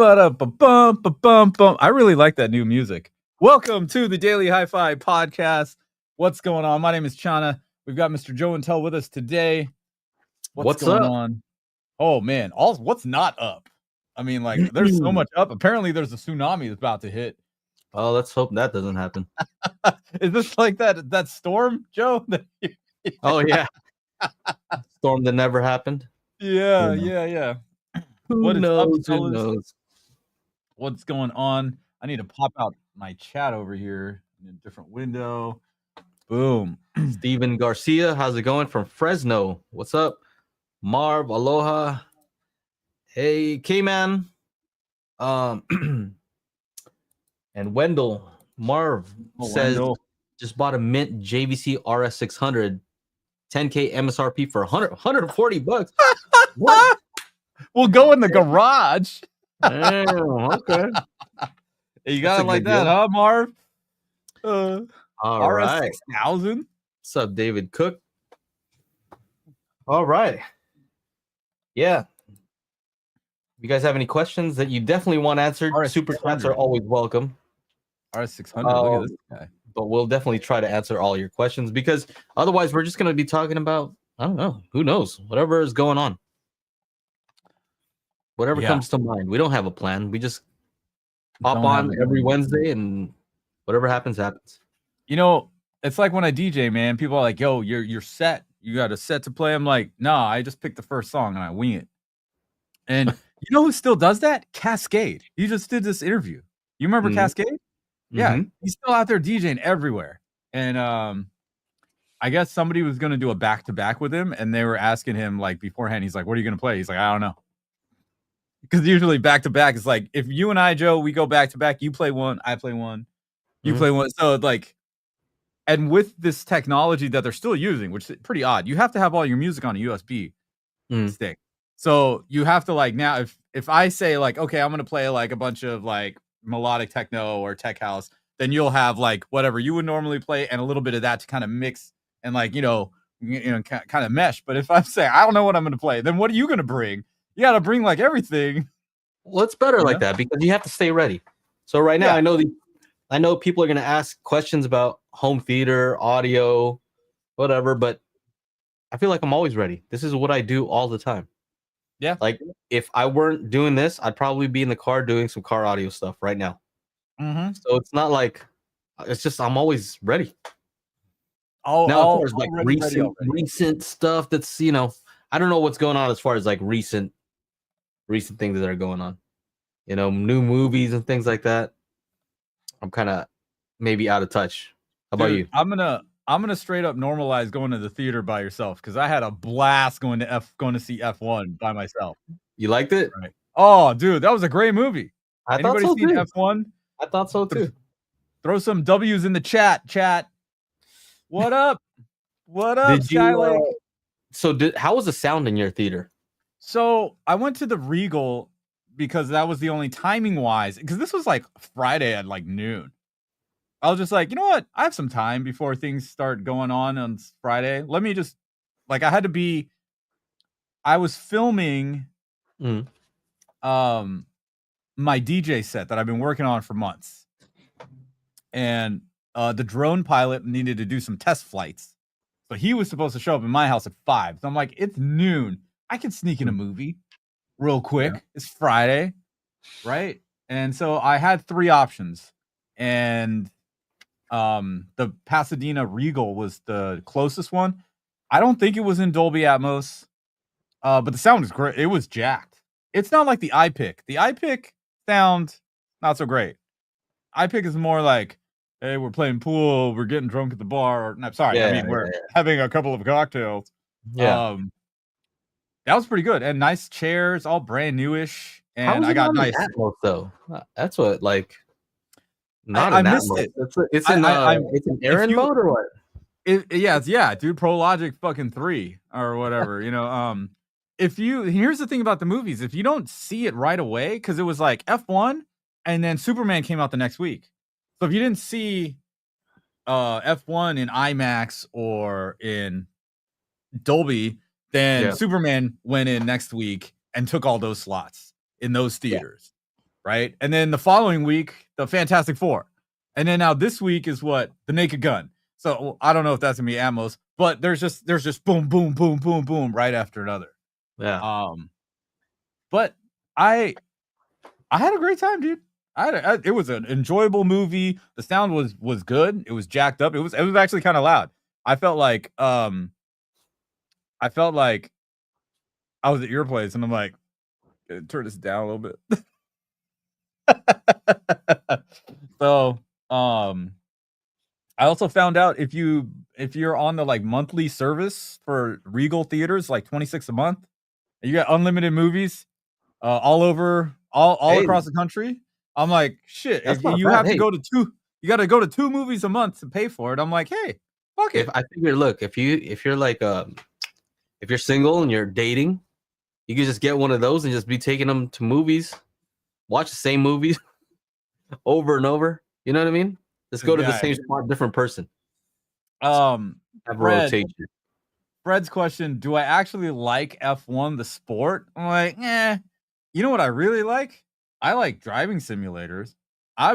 Ba-da-ba-bum-ba-bum-bum. I really like that new music. Welcome to the Daily HiFi podcast. What's going on? My name is Chana. We've got Mr. Joe and Tell with us today. What's going on? Oh man, what's not up? I mean, like, there's so much up. Apparently, there's a tsunami that's about to hit. Oh, let's hope that doesn't happen. Is this like that storm, Joe? Oh yeah, storm that never happened. Yeah. Who knows? Who knows? What's going on? I need to pop out my chat over here in a different window. Boom. Steven Garcia, how's it going from Fresno? What's up? Marv, aloha. Hey, K-Man. And Wendell. Marv says, Wendell. just bought a mint JVC RS600, 10K MSRP for 140 bucks. What? We'll go in the garage. Damn, okay. You got it like that, huh, Marv? All right. RS6000. What's up, David Cook? All right. Yeah. You guys have any questions that you definitely want answered? Super chats are always welcome. RS600. Look at this guy. But we'll definitely try to answer all your questions because otherwise we're just going to be talking about, I don't know, who knows, whatever is going on. Whatever comes to mind. We don't have a plan. We just hop on every Wednesday and whatever happens, happens. You know, it's like when I DJ, man. People are like, yo, you're set. You got a set to play. I'm like, nah, I just picked the first song and I wing it. And you know who still does that? Cascade. He just did this interview. You remember Cascade? Yeah, he's still out there DJing everywhere. And I guess somebody was going to do a back-to-back with him, and they were asking him, like, beforehand, he's like, what are you going to play? He's like, I don't know. Because usually back-to-back is like, if you and I, Joe, we go back-to-back, you play one, I play one, you play one. So, like, and with this technology that they're still using, which is pretty odd, you have to have all your music on a USB stick. So you have to, like, now, if I say, like, okay, I'm going to play, like, a bunch of, like, melodic techno or tech house, then you'll have, like, whatever you would normally play and a little bit of that to kind of mix and, like, you know, kind of mesh. But if I'm saying, I don't know what I'm going to play, then what are you going to bring? You got to bring, like, everything. Well, it's better like that because you have to stay ready. So right now, I know people are going to ask questions about home theater, audio, whatever, but I feel like I'm always ready. This is what I do all the time. Yeah. Like, if I weren't doing this, I'd probably be in the car doing some car audio stuff right now. So it's not like, it's just, I'm always ready. Now, as far as, like, recent stuff that's, you know, I don't know what's going on as far as, like, recent things that are going on. You know, new movies and things like that. I'm kind of maybe out of touch. How about you? I'm gonna straight up normalize going to the theater by yourself because I had a blast going to see F1 by myself. You liked it? Right. Oh, dude, that was a great movie. Anybody seen too. F1? I thought so too. Throw some W's in the chat. What up? What up, Skylake? How was the sound in your theater? So I went to the Regal because that was the only timing wise, because this was like Friday at like noon. I was just like, you know what? I have some time before things start going on Friday. Let me just, like, I was filming my DJ set that I've been working on for months. And the drone pilot needed to do some test flights. So he was supposed to show up in my house at 5. So I'm like, it's noon. I can sneak in a movie real quick. Yeah. It's Friday, right? And so I had 3 options. And the Pasadena Regal was the closest one. I don't think it was in Dolby Atmos, but the sound was great. It was jacked. It's not like the iPic. The iPic sound not so great. iPic is more like, hey, we're playing pool, we're getting drunk at the bar. No, sorry, we're having a couple of cocktails. Yeah, that was pretty good, and nice chairs, all brand newish. And I got nice Atmos though. That's what, like. I missed it. It's an Aaron mode or what? Yeah, dude. Pro Logic fucking 3 or whatever. You know, here's the thing about the movies. If you don't see it right away, because it was like F1 and then Superman came out the next week. So if you didn't see F1 in IMAX or in Dolby, then Superman went in next week and took all those slots in those theaters. right? And then the following week, the Fantastic Four. And then now this week is what? The Naked Gun. So I don't know if that's gonna be Amos, but there's just boom, boom, boom, boom, boom right after another. Yeah. But I had a great time, dude. It was an enjoyable movie. The sound was good. It was jacked up. It was actually kind of loud. I felt like I was at your place, and I'm like, turn this down a little bit. So, I also found out if you're on the like monthly service for Regal Theaters, like $26 a month, and you got unlimited movies, all over, all Hey, across the country. I'm like, shit. that's If not you bad. have to Hey, go to you got to go to 2 movies a month to pay for it. I'm like, hey, fuck it. if I figure, look, if you're like if you're single and you're dating, you can just get one of those and just be taking them to movies, watch the same movies over and over. You know what I mean? Just go to the Yeah. same spot, different person. Have a Fred, rotation. Fred's question: do I actually like F1 the sport? I'm like, you know what I really like? I like driving simulators.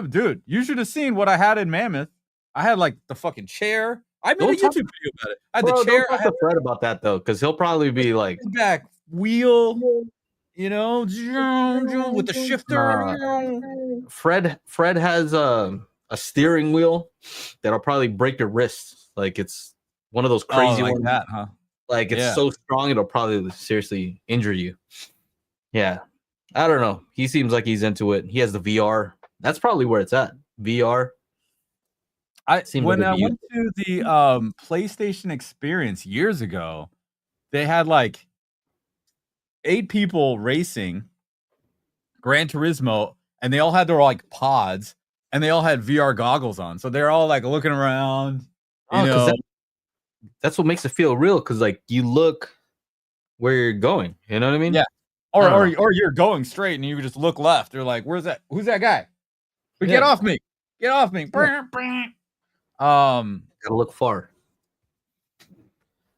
Dude, you should have seen what I had in Mammoth. I had like the fucking chair. I made a Don't talk, YouTube video about it. I had bro. the chair. Don't talk to Fred about that though, because he'll probably be like, Back wheel, you know, with the shifter. Fred has a steering wheel that'll probably break your wrist. Like it's one of those crazy like ones. that, huh? Like it's Yeah. so strong it'll probably seriously injure you. Yeah. I don't know. He seems like he's into it. He has the VR. That's probably where it's at. VR. When I went to the PlayStation Experience years ago, they had like 8 people racing Gran Turismo, and they all had their like pods, and they all had VR goggles on. So they're all like looking around, you know. That's what makes it feel real, because like you look where you're going. You know what I mean? Yeah. Or you're going straight and you just look left. They're like, where's that? Who's that guy? But get off me. Get off me. Yeah. Gotta look far.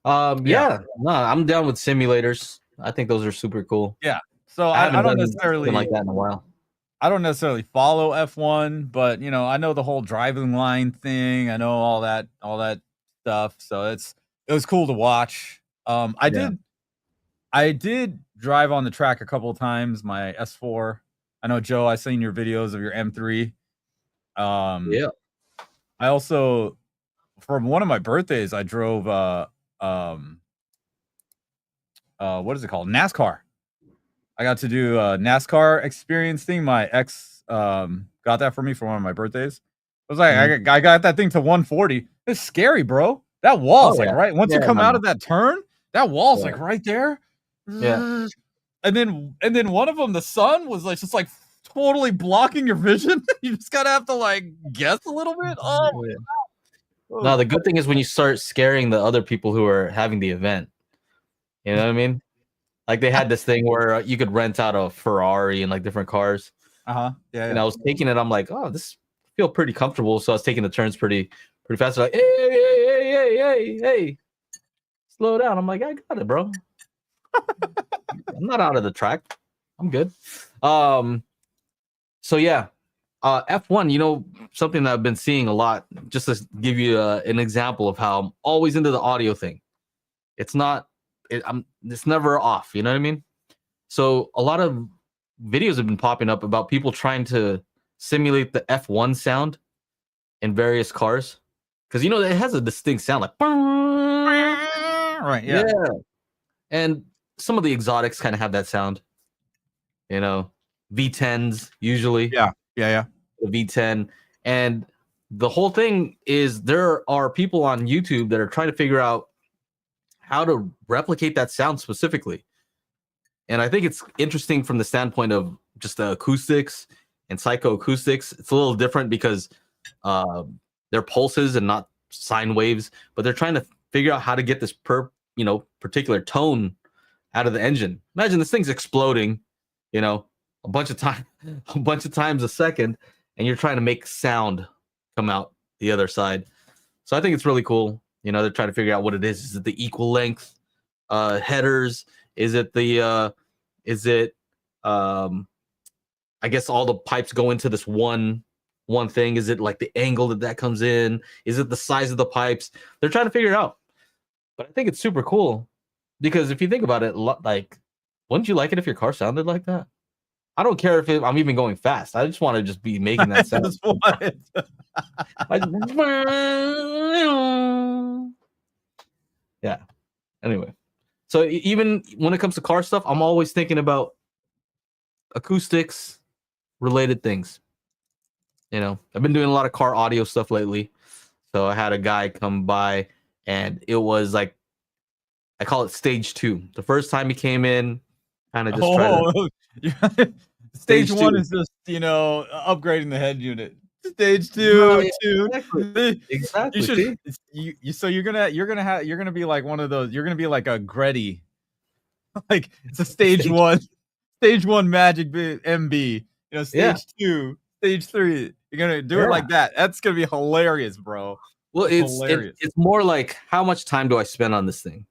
Yeah. No, I'm down with simulators. I think those are super cool. Yeah. So I haven't I don't done necessarily something like that in a while. I don't necessarily follow F1, but you know, I know the whole driving line thing. I know all that stuff. So it was cool to watch. I did drive on the track a couple of times, my S4. I know, Joe, I seen your videos of your M3. Yeah. I also, for one of my birthdays, I drove what is it called? NASCAR. I got to do a NASCAR experience thing. My ex got that for me for one of my birthdays. I was like, I got that thing to 140. It's scary, bro. That wall's like right once you come out of that turn, that wall's like right there. Yeah. And then one of them, the sun was like just like totally blocking your vision. You just gotta have to like guess a little bit. Oh, yeah. No, the good thing is when you start scaring the other people who are having the event. You know what I mean? Like they had this thing where you could rent out a Ferrari and like different cars. Yeah. And I was taking it. I'm like, oh, this feel pretty comfortable. So I was taking the turns pretty fast. Like, hey, slow down. I'm like, I got it, bro. I'm not out of the track. I'm good. So yeah, F1. You know, something that I've been seeing a lot. Just to give you an example of how I'm always into the audio thing. It's not. It's never off. You know what I mean? So a lot of videos have been popping up about people trying to simulate the F1 sound in various cars, because you know it has a distinct sound, like right, yeah. And some of the exotics kind of have that sound. You know, V10s usually. Yeah. The V10, and the whole thing is there are people on YouTube that are trying to figure out how to replicate that sound specifically. And I think it's interesting from the standpoint of just the acoustics and psychoacoustics. It's a little different because they're pulses and not sine waves, but they're trying to figure out how to get this particular tone out of the engine. Imagine this thing's exploding, you know, a bunch of times a second, and you're trying to make sound come out the other side. So I think it's really cool. You know, they're trying to figure out what it is. Is it the equal length headers? Is it the I guess all the pipes go into this one thing. Is it like the angle that comes in? Is it the size of the pipes? They're trying to figure it out. But I think it's super cool because if you think about it, like, wouldn't you like it if your car sounded like that? I don't care if I'm even going fast. I just want to just be making that sound. Yeah. Anyway, so even when it comes to car stuff, I'm always thinking about acoustics related things. You know, I've been doing a lot of car audio stuff lately. So I had a guy come by and it was like, I call it stage 2. The first time he came in, kind of just Stage 1 is just, you know, upgrading the head unit. Stage 2, exactly. So you're gonna be like one of those. You're gonna be like a Gretty, like it's a stage 1 magic MB. You know, stage 2, stage 3. You're gonna do it like that. That's gonna be hilarious, bro. Well, it's more like, how much time do I spend on this thing?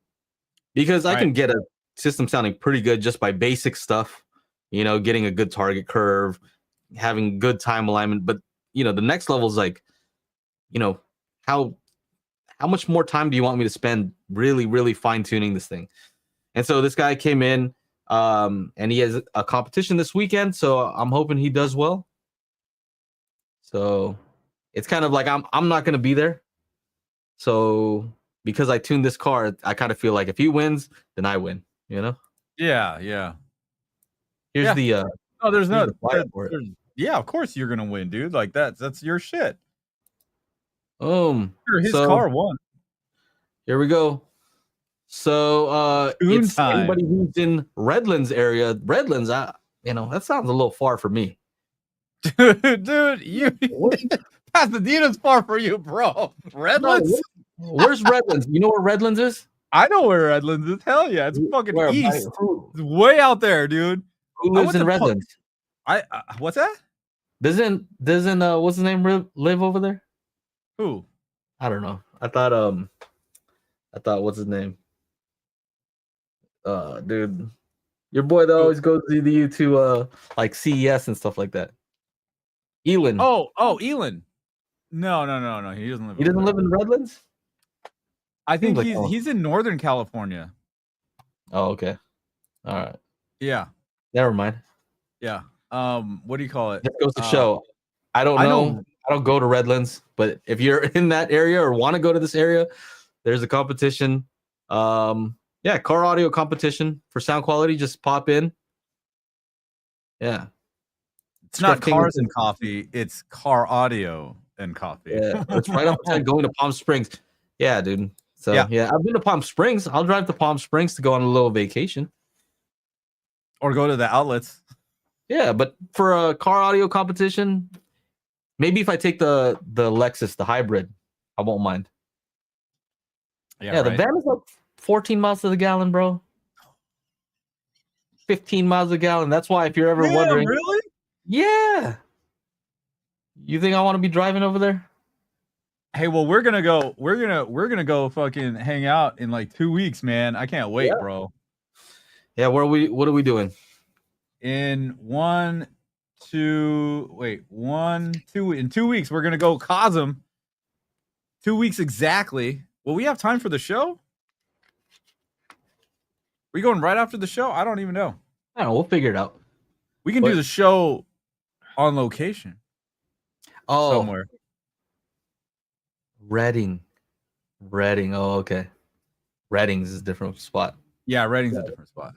Because I can get a system sounding pretty good just by basic stuff, you know, getting a good target curve, having good time alignment. But, you know, the next level is like, you know, how much more time do you want me to spend really, really fine tuning this thing? And so this guy came in, and he has a competition this weekend. So I'm hoping he does well. So it's kind of like, I'm not going to be there. So because I tuned this car, I kind of feel like if he wins, then I win, you know? Yeah. Here's the yeah, of course you're gonna win, dude. Like that's your shit. His so car won. Here we go. So it's time. Anybody who's in Redlands area. Redlands, you know, that sounds a little far for me. Dude, you Pasadena's far for you, bro. Redlands? No, where's Redlands? You know where Redlands is? I know where Redlands is. Hell yeah, it's fucking east. It's way out there, dude. Who lives in Redlands? What's that? Doesn't what's his name live over there? Who? I don't know. I thought what's his name? Dude, your boy that always goes to you to like CES and stuff like that. Elon. Oh, Elon. No. He doesn't live. He doesn't live in Redlands. I think he's in Northern California. Oh, okay. All right. Yeah. Never mind. Yeah. What do you call it? That goes to show. I don't know. I don't go to Redlands, but if you're in that area or want to go to this area, there's a competition. Yeah, car audio competition for sound quality. Just pop in. Yeah. It's not cars and coffee. It's car audio and coffee. Yeah, it's right outside going to Palm Springs. Yeah, dude. So yeah, I've been to Palm Springs. I'll drive to Palm Springs to go on a little vacation. Or go to the outlets. Yeah, but for a car audio competition, maybe if I take the Lexus, the hybrid, I won't mind. Yeah, the van is like 14 miles to the gallon, bro. 15 miles a gallon. That's why if you're ever wondering. Really? Yeah. You think I want to be driving over there? Hey, well, we're gonna go fucking hang out in like 2 weeks, man. I can't wait, bro. Yeah, what are we doing? In 2 weeks, we're gonna go Cosm. 2 weeks exactly. Will we have time for the show? We going right after the show? I don't even know. I don't know. We'll figure it out. We can do the show on location. Oh, somewhere. Reading. Oh, okay. Reading's is a different spot. Yeah, Reading's a different spot.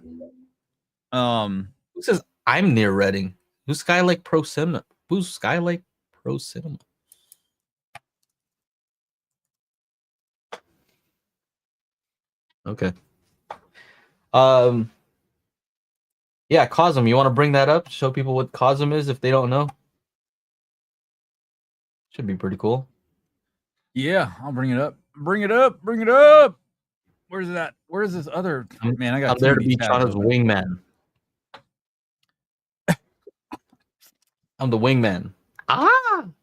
Who says I'm near Reading? Who's Skylake Pro Cinema? Who's Skylake Pro Cinema? Okay. Yeah, Cosm. You want to bring that up? Show people what Cosm is if they don't know. Should be pretty cool. Yeah, I'll bring it up. Bring it up. Where's that? Where's this other man? I'm there to be Chana's wingman. I'm the wingman. I'm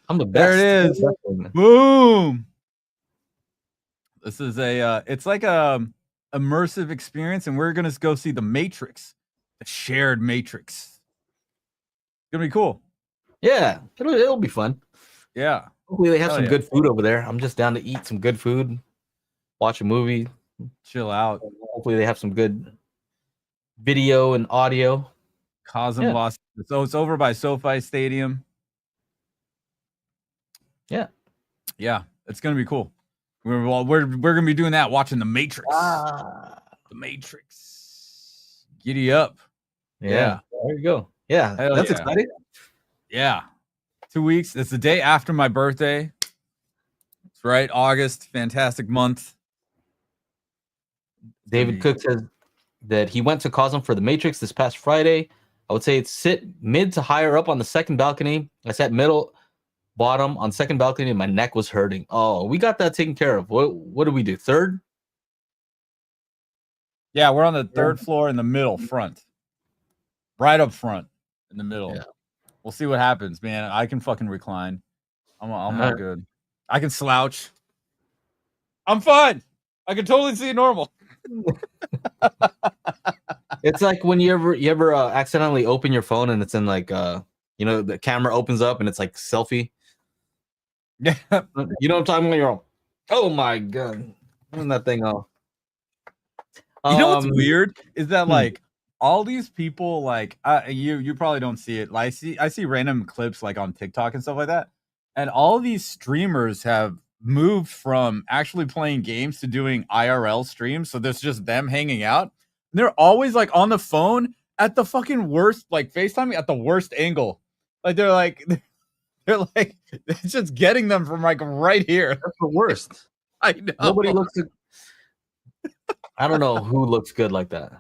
the best. There it is. Boom. This is it's like a immersive experience, and we're gonna go see the Matrix, the shared Matrix. gonna be cool. Yeah, it'll be fun. Yeah. Hopefully they have some good food over there. I'm just down to eat some good food, watch a movie, chill out. Hopefully they have some good video and audio. Cosm lost. So it's over by SoFi Stadium. Yeah. Yeah, it's gonna be cool. We're gonna be doing that, watching The Matrix. The Matrix. Giddy up. Yeah. There you go. Yeah. That's exciting. Yeah. 2 weeks. It's the day after my birthday. That's right. August. Fantastic month. David Cook says that he went to Cosm for The Matrix this past Friday. I would say it's sit mid to higher up on the second balcony. I sat middle bottom on second balcony and my neck was hurting. Oh, we got that taken care of. What do we do? Third? Yeah, we're on the third floor in the middle front. Right up front in the middle. Yeah. We'll see what happens, man. I can fucking recline. I'm all good. I can slouch. I'm fine. I can totally see it normal. It's like when you ever accidentally open your phone and it's in like the camera opens up and it's like selfie. Yeah. You know what I'm talking about? You're all, oh my god. Turn that thing off. You know what's weird is that like all these people like you probably don't see it. Like I see random clips like on TikTok and stuff like that. And all these streamers have moved from actually playing games to doing IRL streams. So there's just them hanging out. And they're always like on the phone at the fucking worst, like FaceTiming at the worst angle. Like they're like it's just getting them from like right here. That's the worst. I know. Nobody looks good. I don't know who looks good like that.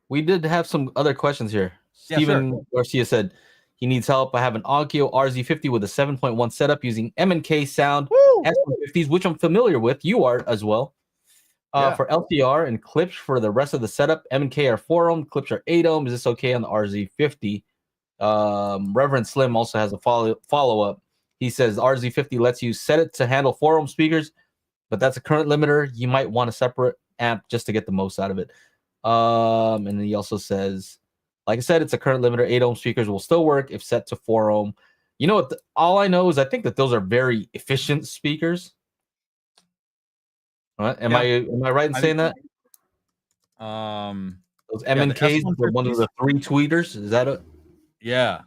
We did have some other questions here. Steven Garcia said he needs help. I have an Onkyo RZ50 with a 7.1 setup using M&K sound S150s, which I'm familiar with. You are as well. For LTR and clips for the rest of the setup, M&K are 4 ohm, clips are 8 ohm. Is this okay on the RZ50? Reverend Slim also has a follow-up. He says the RZ50 lets you set it to handle 4 ohm speakers, but that's a current limiter. You might want a separate amp just to get the most out of it. And then he also says, like I said, it's a current limiter. 8 ohm speakers will still work if set to 4 ohm. You know what? All I know is I think that those are very efficient speakers. Am I right in saying that? Those M&Ks, one of the 3 tweeters. Is that it? Yeah.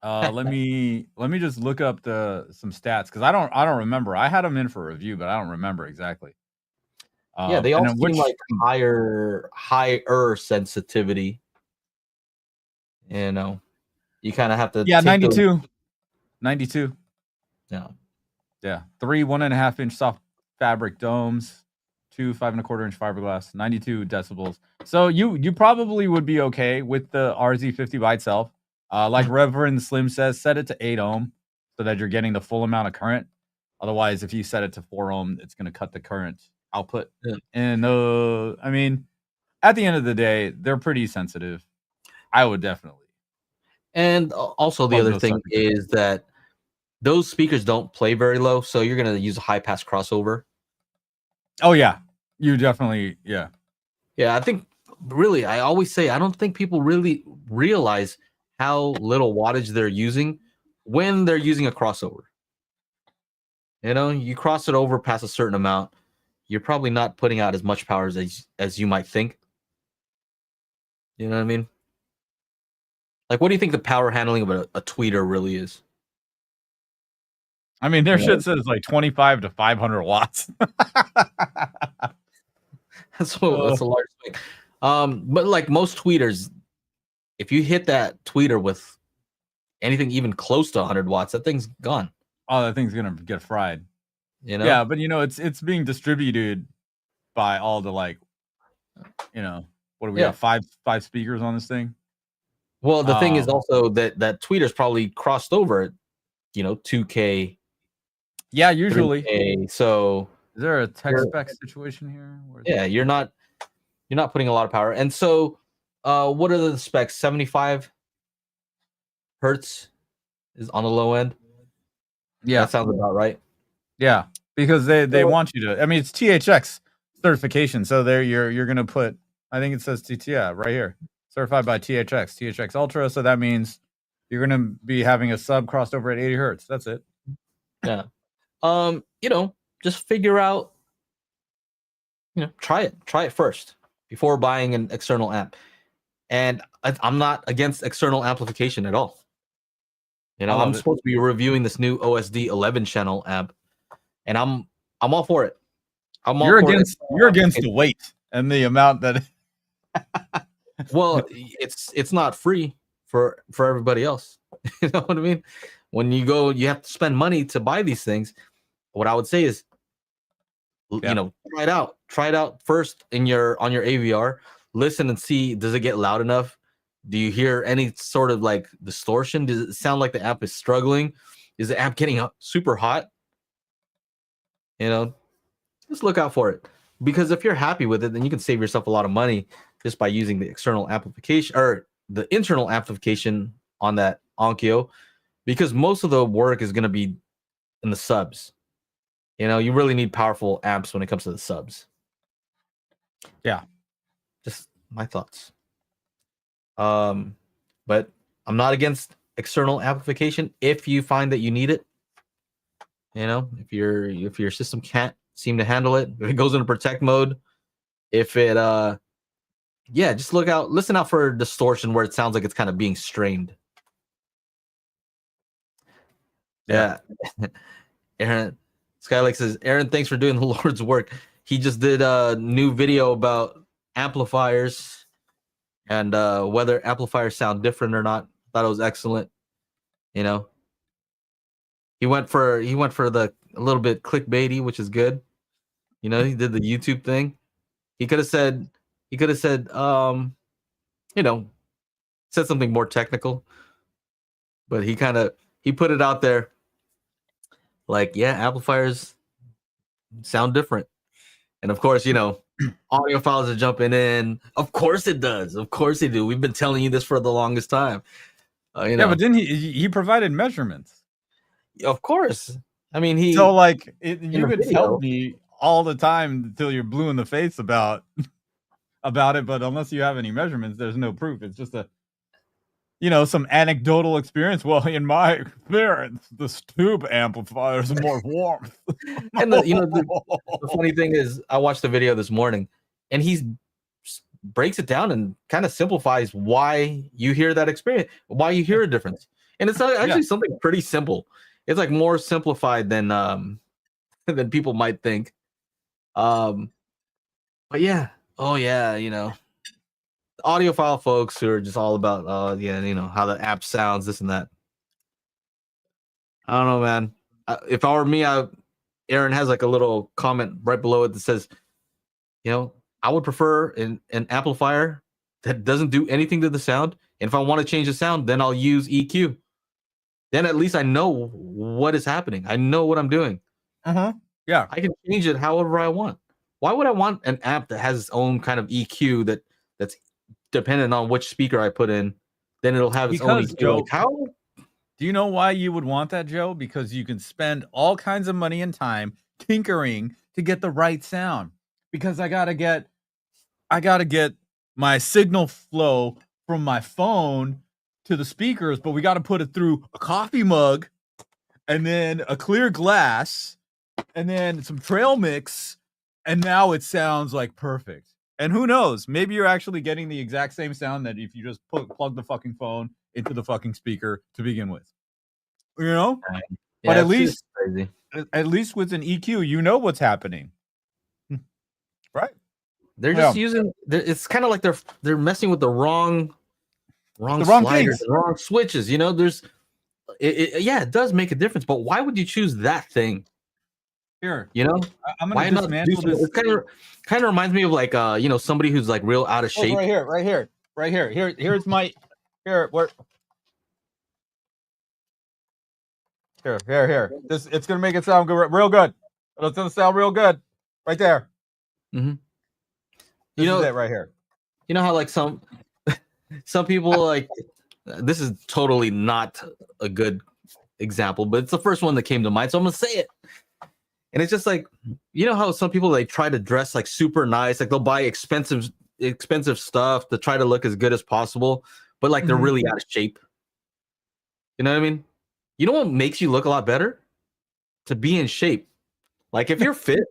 Let me just look up some stats because I don't remember. I had them in for review, but I don't remember exactly. Yeah, they all seem like higher sensitivity. You know, you kind of have to. Yeah, 92. 92. Yeah. Yeah. 3 1.5 inch soft fabric domes, 2 5 1/4 inch fiberglass, 92 decibels. So you probably would be okay with the RZ50 by itself. Like Reverend Slim says, set it to 8 ohm so that you're getting the full amount of current. Otherwise, if you set it to 4 ohm, it's going to cut the current output. Yeah. And I mean, at the end of the day, they're pretty sensitive. I would definitely. And also the other thing is that those speakers don't play very low, so you're going to use a high pass crossover. Oh yeah, you definitely Yeah, I think really I always say I don't think people really realize how little wattage they're using when they're using a crossover. You know, you cross it over past a certain amount, you're probably not putting out as much power as you might think. You know what I mean? Like, what do you think the power handling of a tweeter really is? I mean, their shit says like 25 to 500 watts. That's a large thing. But like most tweeters, if you hit that tweeter with anything even close to 100 watts, that thing's gone. Oh, that thing's gonna get fried. You know? Yeah, but you know, it's being distributed by all the like, you know, what do we have? Five speakers on this thing. Well, the thing is also that tweeter's probably crossed over at 2K. Yeah, usually. 3K, so is there a tech spec situation here? Yeah, you're not putting a lot of power. And so what are the specs? 75 hertz is on the low end. Yeah, that sounds about right. Yeah, because they want you to. I mean, it's THX certification, so there you're gonna put. I think it says right here, certified by THX Ultra. So that means you're going to be having a sub crossed over at 80 hertz. That's it. Yeah. Just figure out, try it first before buying an external amp. And I'm not against external amplification at all. I'm supposed to be reviewing this new OSD 11 channel amp, and I'm all for it. You're against the weight and the amount that. Well, it's not free for everybody else. You know what I mean? When you go, you have to spend money to buy these things. What I would say is, try it out first on your AVR. Listen and see, does it get loud enough? Do you hear any sort of like distortion? Does it sound like the amp is struggling? Is the amp getting super hot? Just look out for it, because if you're happy with it, then you can save yourself a lot of money just by using the external amplification or the internal amplification on that Onkyo, because most of the work is going to be in the subs. You really need powerful amps when it comes to the subs. Yeah. Just my thoughts. But I'm not against external amplification if you find that you need it. If your system can't seem to handle it, if it goes into protect mode, if it just listen out for distortion where it sounds like it's kind of being strained. Yeah. Aaron Skylake says, Aaron, thanks for doing the Lord's work. He just did a new video about amplifiers and whether amplifiers sound different or not. Thought it was excellent. He went for the a little bit clickbaity, which is good. He did the YouTube thing. He could have said said something more technical, but he put it out there like, yeah, amplifiers sound different. And of course, audiophiles are jumping in. Of course it does. Of course they do. We've been telling you this for the longest time. Yeah, but then he provided measurements. Of course. I mean, you could tell me all the time until you're blue in the face about it, but unless you have any measurements, there's no proof. It's just some anecdotal experience. Well, in my experience, the tube amplifiers are more warmth. And the funny thing is, I watched the video this morning, and he breaks it down and kind of simplifies why you hear that experience, why you hear a difference. And it's actually something pretty simple. It's like more simplified than people might think. But yeah, audiophile folks who are just all about how the app sounds, this and that. I don't know, man. If I were me, Aaron has like a little comment right below it that says, I would prefer an amplifier that doesn't do anything to the sound. And if I want to change the sound, then I'll use EQ. Then at least I know what is happening. I know what I'm doing. Yeah. I can change it however I want. Why would I want an amp that has its own kind of EQ that's dependent on which speaker I put in? Then it'll have its own EQ. Joe, how? Do you know why you would want that, Joe? Because you can spend all kinds of money and time tinkering to get the right sound. Because I gotta get my signal flow from my phone to the speakers, but we got to put it through a coffee mug and then a clear glass and then some trail mix, and now it sounds like perfect. And who knows, maybe you're actually getting the exact same sound that if you just plug the fucking phone into the fucking speaker to begin with. Yeah, but at least with an EQ, you know what's happening. Right? They're just using, it's kind of like they're messing with the wrong sliders, the wrong switches. It does make a difference, but why would you choose that thing? Here, I'm gonna dismantle this. It kind of reminds me of like somebody who's like real out of shape. Right here. Here's my here. This, it's gonna make it sound good, real good. It's gonna sound real good, right there. Mm-hmm. This is it right here. You know how like some people like, this is totally not a good example, but it's the first one that came to mind, so I'm gonna say it. And it's just like, how some people, they try to dress like super nice, like they'll buy expensive expensive stuff to try to look as good as possible, but like they're really out of shape. You know what I mean? You know what makes you look a lot better? To be in shape. Like if you're fit,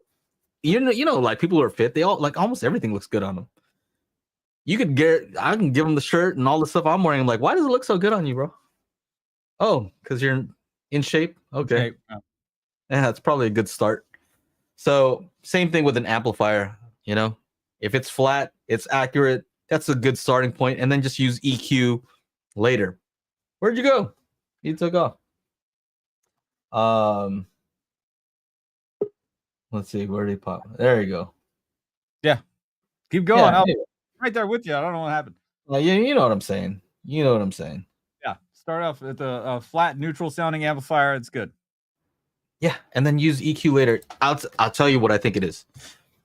you know, like people who are fit, they all like almost everything looks good on them. I can give them the shirt and all the stuff I'm wearing. I'm like, why does it look so good on you, bro? Oh, because you're in shape. Okay. Yeah, that's probably a good start. So same thing with an amplifier, you know, if it's flat, it's accurate. That's a good starting point. And then just use EQ later. Where'd you go? You took off. Let's see, where did he pop? There you go. Yeah. Keep going. I'm right there with you. I don't know what happened. You know what I'm saying. You know what I'm saying. Yeah. Start off with a flat, neutral sounding amplifier. It's good. Yeah, and then use EQ later. I'll tell you what I think it is.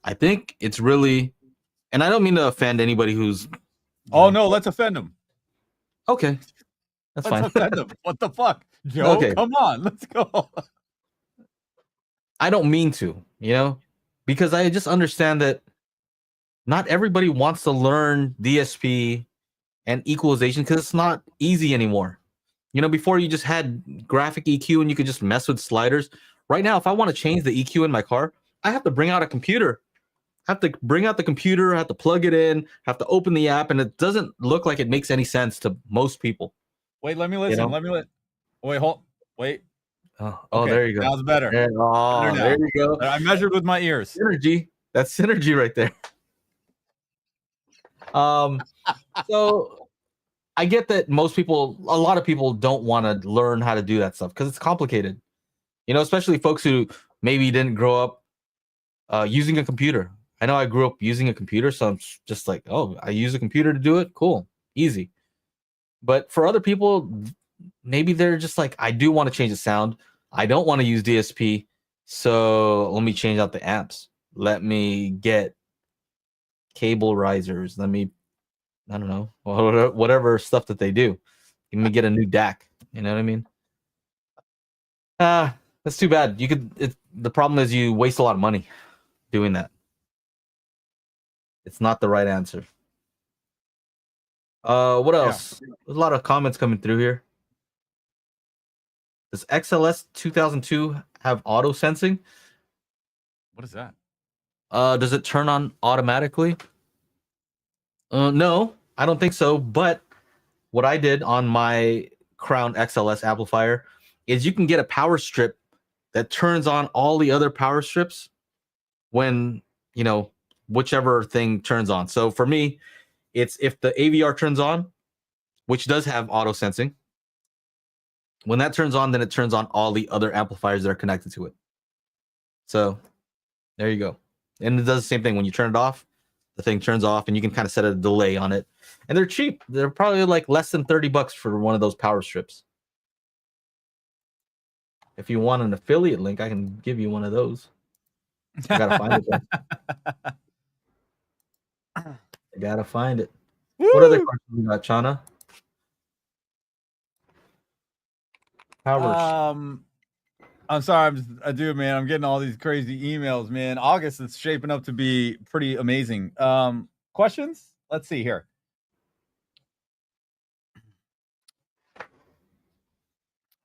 I think it's really, and I don't mean to offend anybody who's. Oh no, let's offend them. Okay, that's fine. Let's offend them. What the fuck, Joe? Okay. Come on, let's go. I don't mean to, you know, because I just understand that not everybody wants to learn DSP and equalization because it's not easy anymore. You know, before you just had graphic EQ and you could just mess with sliders. Right now, if I want to change the EQ in my car, I have to bring out a computer. I have to bring out the computer, I have to plug it in, have to open the app, and it doesn't look like it makes any sense to most people. Wait, let me listen. You know? Wait, hold. Wait. Oh, okay, there you go. Sounds better. There you go. I measured with my ears. Synergy. That's synergy right there. So I get that a lot of people don't want to learn how to do that stuff because it's complicated. You know, especially folks who maybe didn't grow up using a computer. I know I grew up using a computer, so I'm just like, oh, I use a computer to do it? Cool, easy. But for other people, maybe they're just like, I do want to change the sound. I don't want to use DSP, so let me change out the amps. Let me get cable risers. I don't know, whatever stuff that they do. Let me get a new DAC. You know what I mean? That's too bad. The problem is you waste a lot of money doing that. It's not the right answer. What else? Yeah. There's a lot of comments coming through here. Does XLS 2002 have auto sensing? What is that? Does it turn on automatically? No, I don't think so. But what I did on my Crown XLS amplifier is you can get a power strip that turns on all the other power strips when, you know, whichever thing turns on. So for me, it's if the AVR turns on, which does have auto sensing, when that turns on, then it turns on all the other amplifiers that are connected to it. So there you go. And it does the same thing. When you turn it off, the thing turns off and you can kind of set a delay on it. And they're cheap. They're probably like less than $30 for one of those power strips. If you want an affiliate link, I can give you one of those. I gotta find it though. I gotta find it. Woo! What other questions we got, Chana? I'm sorry, man. I'm getting all these crazy emails, man. August is shaping up to be pretty amazing. Questions? Let's see here.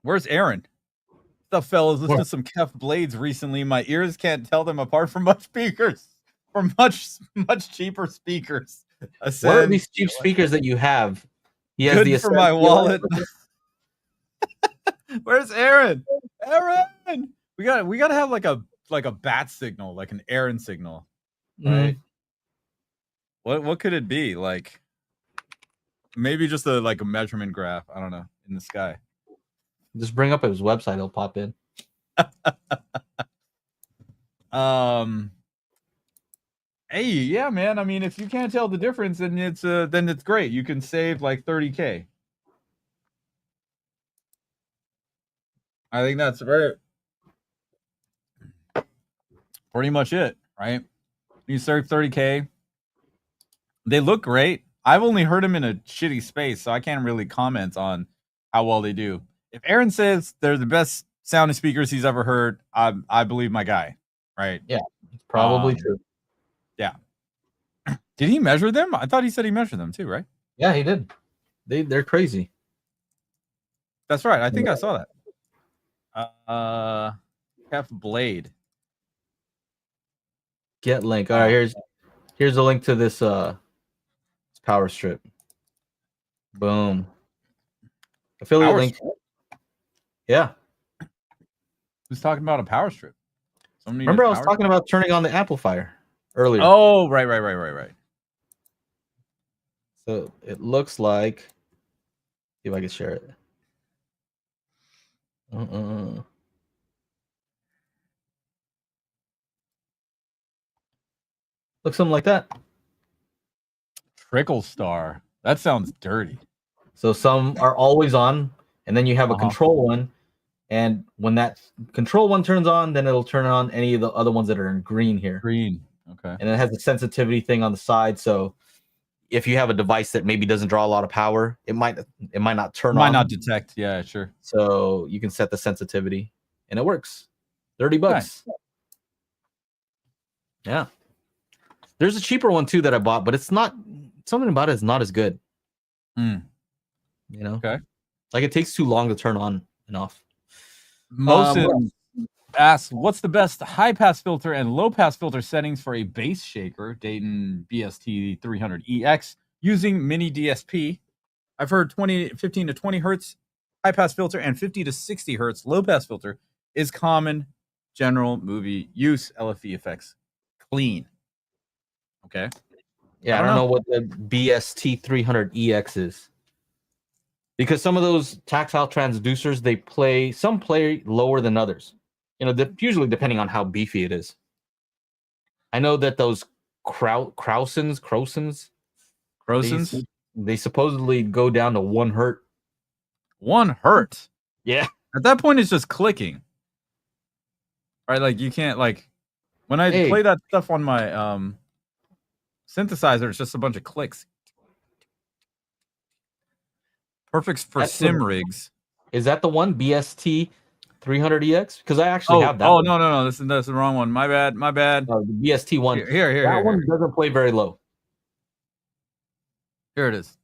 Where's Aaron? What's up, fellas? Listen to some Kef Blades recently. My ears can't tell them apart from much cheaper speakers. What are these cheap speakers that you have? He has good for my wallet. Where's Aaron? Aaron, we got to have like a bat signal, like an Aaron signal, right? What could it be? Like maybe just a measurement graph. I don't know, in the sky. Just bring up his website; he'll pop in. Hey, yeah, man. I mean, if you can't tell the difference, then it's great. You can save like $30K. I think that's pretty much it, right? You save $30K. They look great. I've only heard them in a shitty space, so I can't really comment on how well they do. If Aaron says they're the best sounding speakers he's ever heard, I believe my guy, right? Yeah, it's probably true. Yeah. Did he measure them? I thought he said he measured them too, right? Yeah, he did. They're crazy. That's right. I think I saw that. F Blade. Get link. All right, here's a link to this power strip. Boom. Affiliate Power link. strip? Yeah. Who's talking about a power strip? Remember I was talking about turning on the amplifier earlier. Oh, right. So it looks like, see if I can share it. Looks something like that. Trickle Star. That sounds dirty. So some are always on, and then you have a control one, and when that control one turns on, then it'll turn on any of the other ones that are in green here. Green. Okay. And it has the sensitivity thing on the side, so if you have a device that maybe doesn't draw a lot of power, it might not turn on. Might not detect. Yeah, sure. So you can set the sensitivity, and it works. $30. Nice. Yeah. There's a cheaper one too that I bought, but it's not, something about it is not as good. You know? Okay. Like it takes too long to turn on and off. Mosin asks, what's the best high pass filter and low pass filter settings for a bass shaker, Dayton BST 300EX, using mini DSP? I've heard 15 to 20 hertz high pass filter and 50 to 60 hertz low pass filter is common general movie use. LFE effects clean. Okay. Yeah, I don't know what the BST 300EX is. Because some of those tactile transducers, some play lower than others. You know, usually depending on how beefy it is. I know that those Crosons, they supposedly go down to 1 hertz. 1 hertz? Yeah. At that point, it's just clicking. Right? Like, you can't, like, when I play that stuff on my synthesizer, it's just a bunch of clicks. Perfect for sim rigs. Is that the one, BST 300EX? Because I actually have that. Oh, no. That's the wrong one. My bad. The BST one. Here. That one doesn't play very low. Here it is.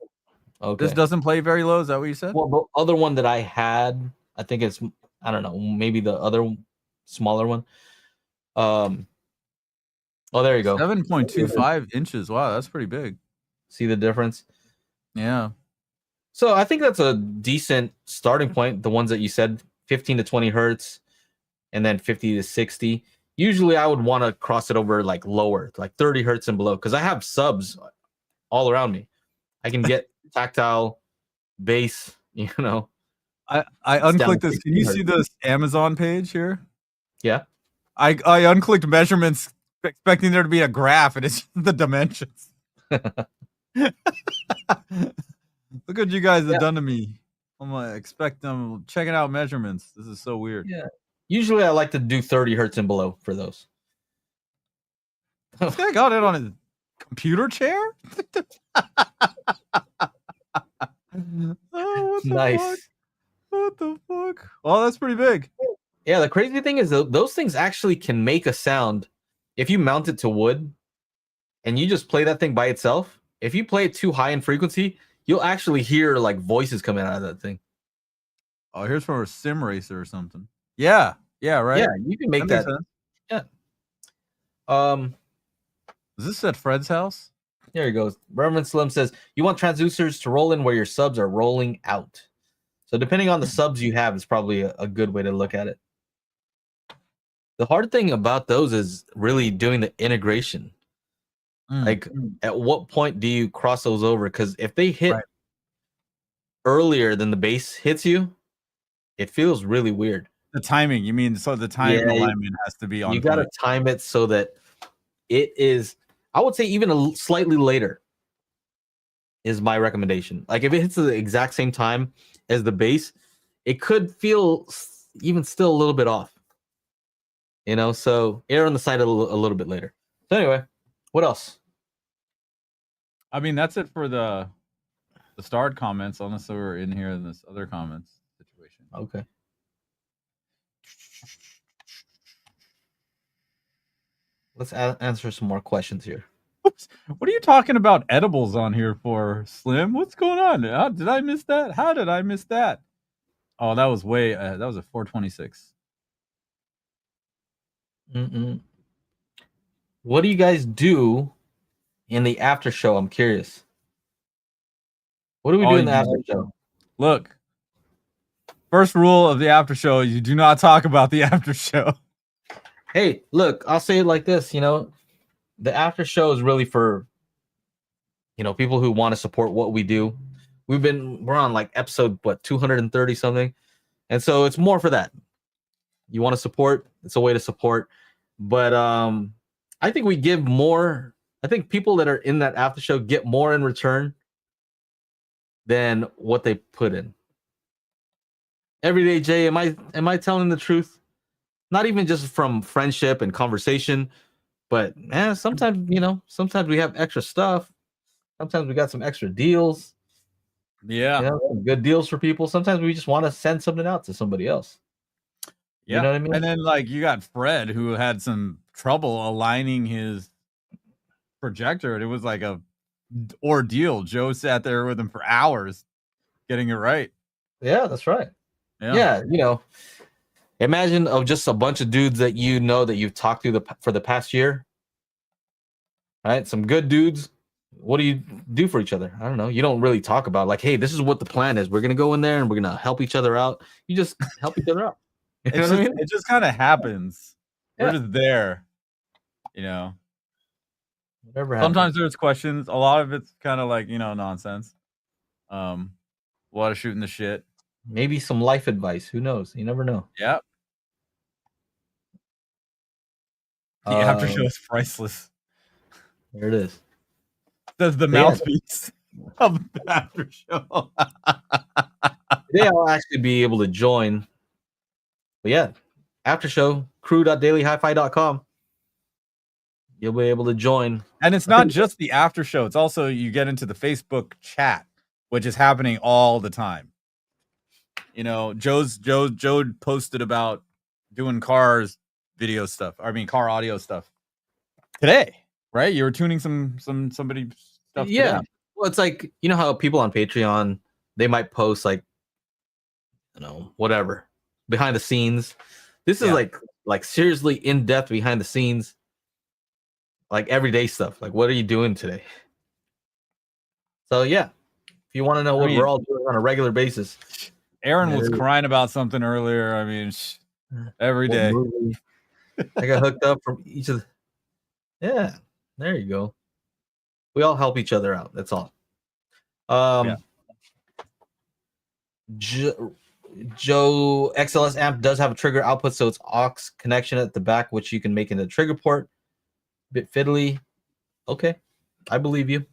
Okay. This doesn't play very low. Is that what you said? Well, the other one that I had, I think it's, I don't know, maybe the other smaller one. Oh, there you go. 7.25 inches. Wow, that's pretty big. See the difference? Yeah. So I think that's a decent starting point. The ones that you said, 15 to 20 hertz, and then 50 to 60. Usually I would want to cross it over like lower, like 30 hertz and below, because I have subs all around me. I can get tactile bass, you know. I unclicked this. Can you see this Amazon page here? Yeah. I unclicked measurements expecting there to be a graph, and it's the dimensions. Look what you guys have done to me. I'm like, expect them checking out measurements. This is so weird. Yeah. Usually I like to do 30 hertz and below for those. This guy got it on his computer chair? Oh, nice. What the fuck? Oh, that's pretty big. Yeah, the crazy thing is those things actually can make a sound if you mount it to wood and you just play that thing by itself. If you play it too high in frequency, you'll actually hear like voices coming out of that thing. Oh, here's from a sim racer or something. Yeah, right. Yeah, you can make that. Yeah. Is this at Fred's house? There he goes. Reverend Slim says you want transducers to roll in where your subs are rolling out. So depending on the subs you have is probably a good way to look at it. The hard thing about those is really doing the integration. Like, at what point do you cross those over? Because if they hit earlier than the bass hits you, it feels really weird. The timing, you mean? So the time alignment has to be on. You got to time it so that it is, I would say, even slightly later is my recommendation. Like, if it hits the exact same time as the bass, it could feel even still a little bit off. You know, so err on the side a little bit later. So anyway, what else? I mean, that's it for the starred comments, unless we're in here in this other comments situation. Okay. Let's answer some more questions here. What are you talking about edibles on here for, Slim? What's going on? Did I miss that? How did I miss that? Oh, that was way. That was a 426. What do you guys do in the after show? I'm curious. What do we do in the after show? Look, first rule of the after show: you do not talk about the after show. Hey, look, I'll say it like this. You know, the after show is really for, you know, people who want to support what we do. We're on like episode 230 something, and so it's more for that. You want to support, it's a way to support. But I think we give more. I think people that are in that after show get more in return than what they put in. Everyday Jay, am I telling the truth? Not even just from friendship and conversation, but man, sometimes, you know, sometimes we have extra stuff. Sometimes we got some extra deals. Yeah, you know, some good deals for people. Sometimes we just want to send something out to somebody else. Yeah. You know what I mean? And then like you got Fred who had some trouble aligning his projector, and it was like a ordeal. Joe sat there with him for hours getting it right. Yeah, that's right. Yeah, you know, imagine of just a bunch of dudes that you know that you've talked to for the past year. Right? Some good dudes. What do you do for each other? I don't know. You don't really talk about like, hey, this is what the plan is. We're gonna go in there and we're gonna help each other out. You just help each other out. You know what I mean? It just kind of happens. We're just there, you know. Whatever happens. Sometimes there's questions. A lot of it's kind of like, you know, nonsense. A lot of shooting the shit. Maybe some life advice. Who knows? You never know. Yep. The after show is priceless. There it is. That's the mouthpiece of the after show. Today I'll actually be able to join. But yeah, after show, crew.dailyhifi.com. You'll be able to join. And it's not just the after show. It's also you get into the Facebook chat, which is happening all the time. You know, Joe posted about doing car audio stuff today, right? You were tuning somebody stuff. Yeah. Today. Well, it's like, you know how people on Patreon, they might post like, you know, whatever behind the scenes. This is like seriously in depth behind the scenes, like everyday stuff. Like, what are you doing today? So yeah, if you want to know what we're all doing on a regular basis. Aaron was crying about something earlier. I mean, every day. I got hooked up from each of the... Yeah, there you go. We all help each other out. That's all. Joe XLS amp does have a trigger output, so it's aux connection at the back, which you can make into a trigger port. Bit fiddly. Okay, I believe you.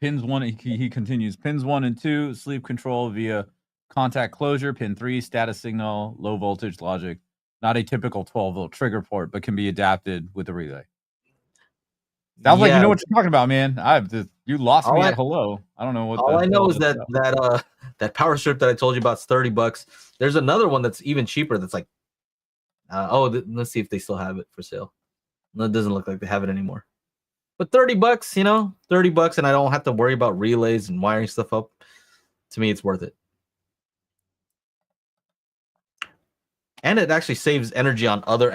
Pins 1, he continues. Pins 1 and 2, sleep control via contact closure. Pin 3, status signal, low voltage logic. Not a typical 12-volt trigger port, but can be adapted with a relay. Sounds like you know what you're talking about, man. You lost me at hello. I don't know what. All I know is that power strip that I told you about is $30. There's another one that's even cheaper. That's like, let's see if they still have it for sale. No, it doesn't look like they have it anymore. But $30, you know, $30, and I don't have to worry about relays and wiring stuff up. To me, it's worth it. And it actually saves energy on other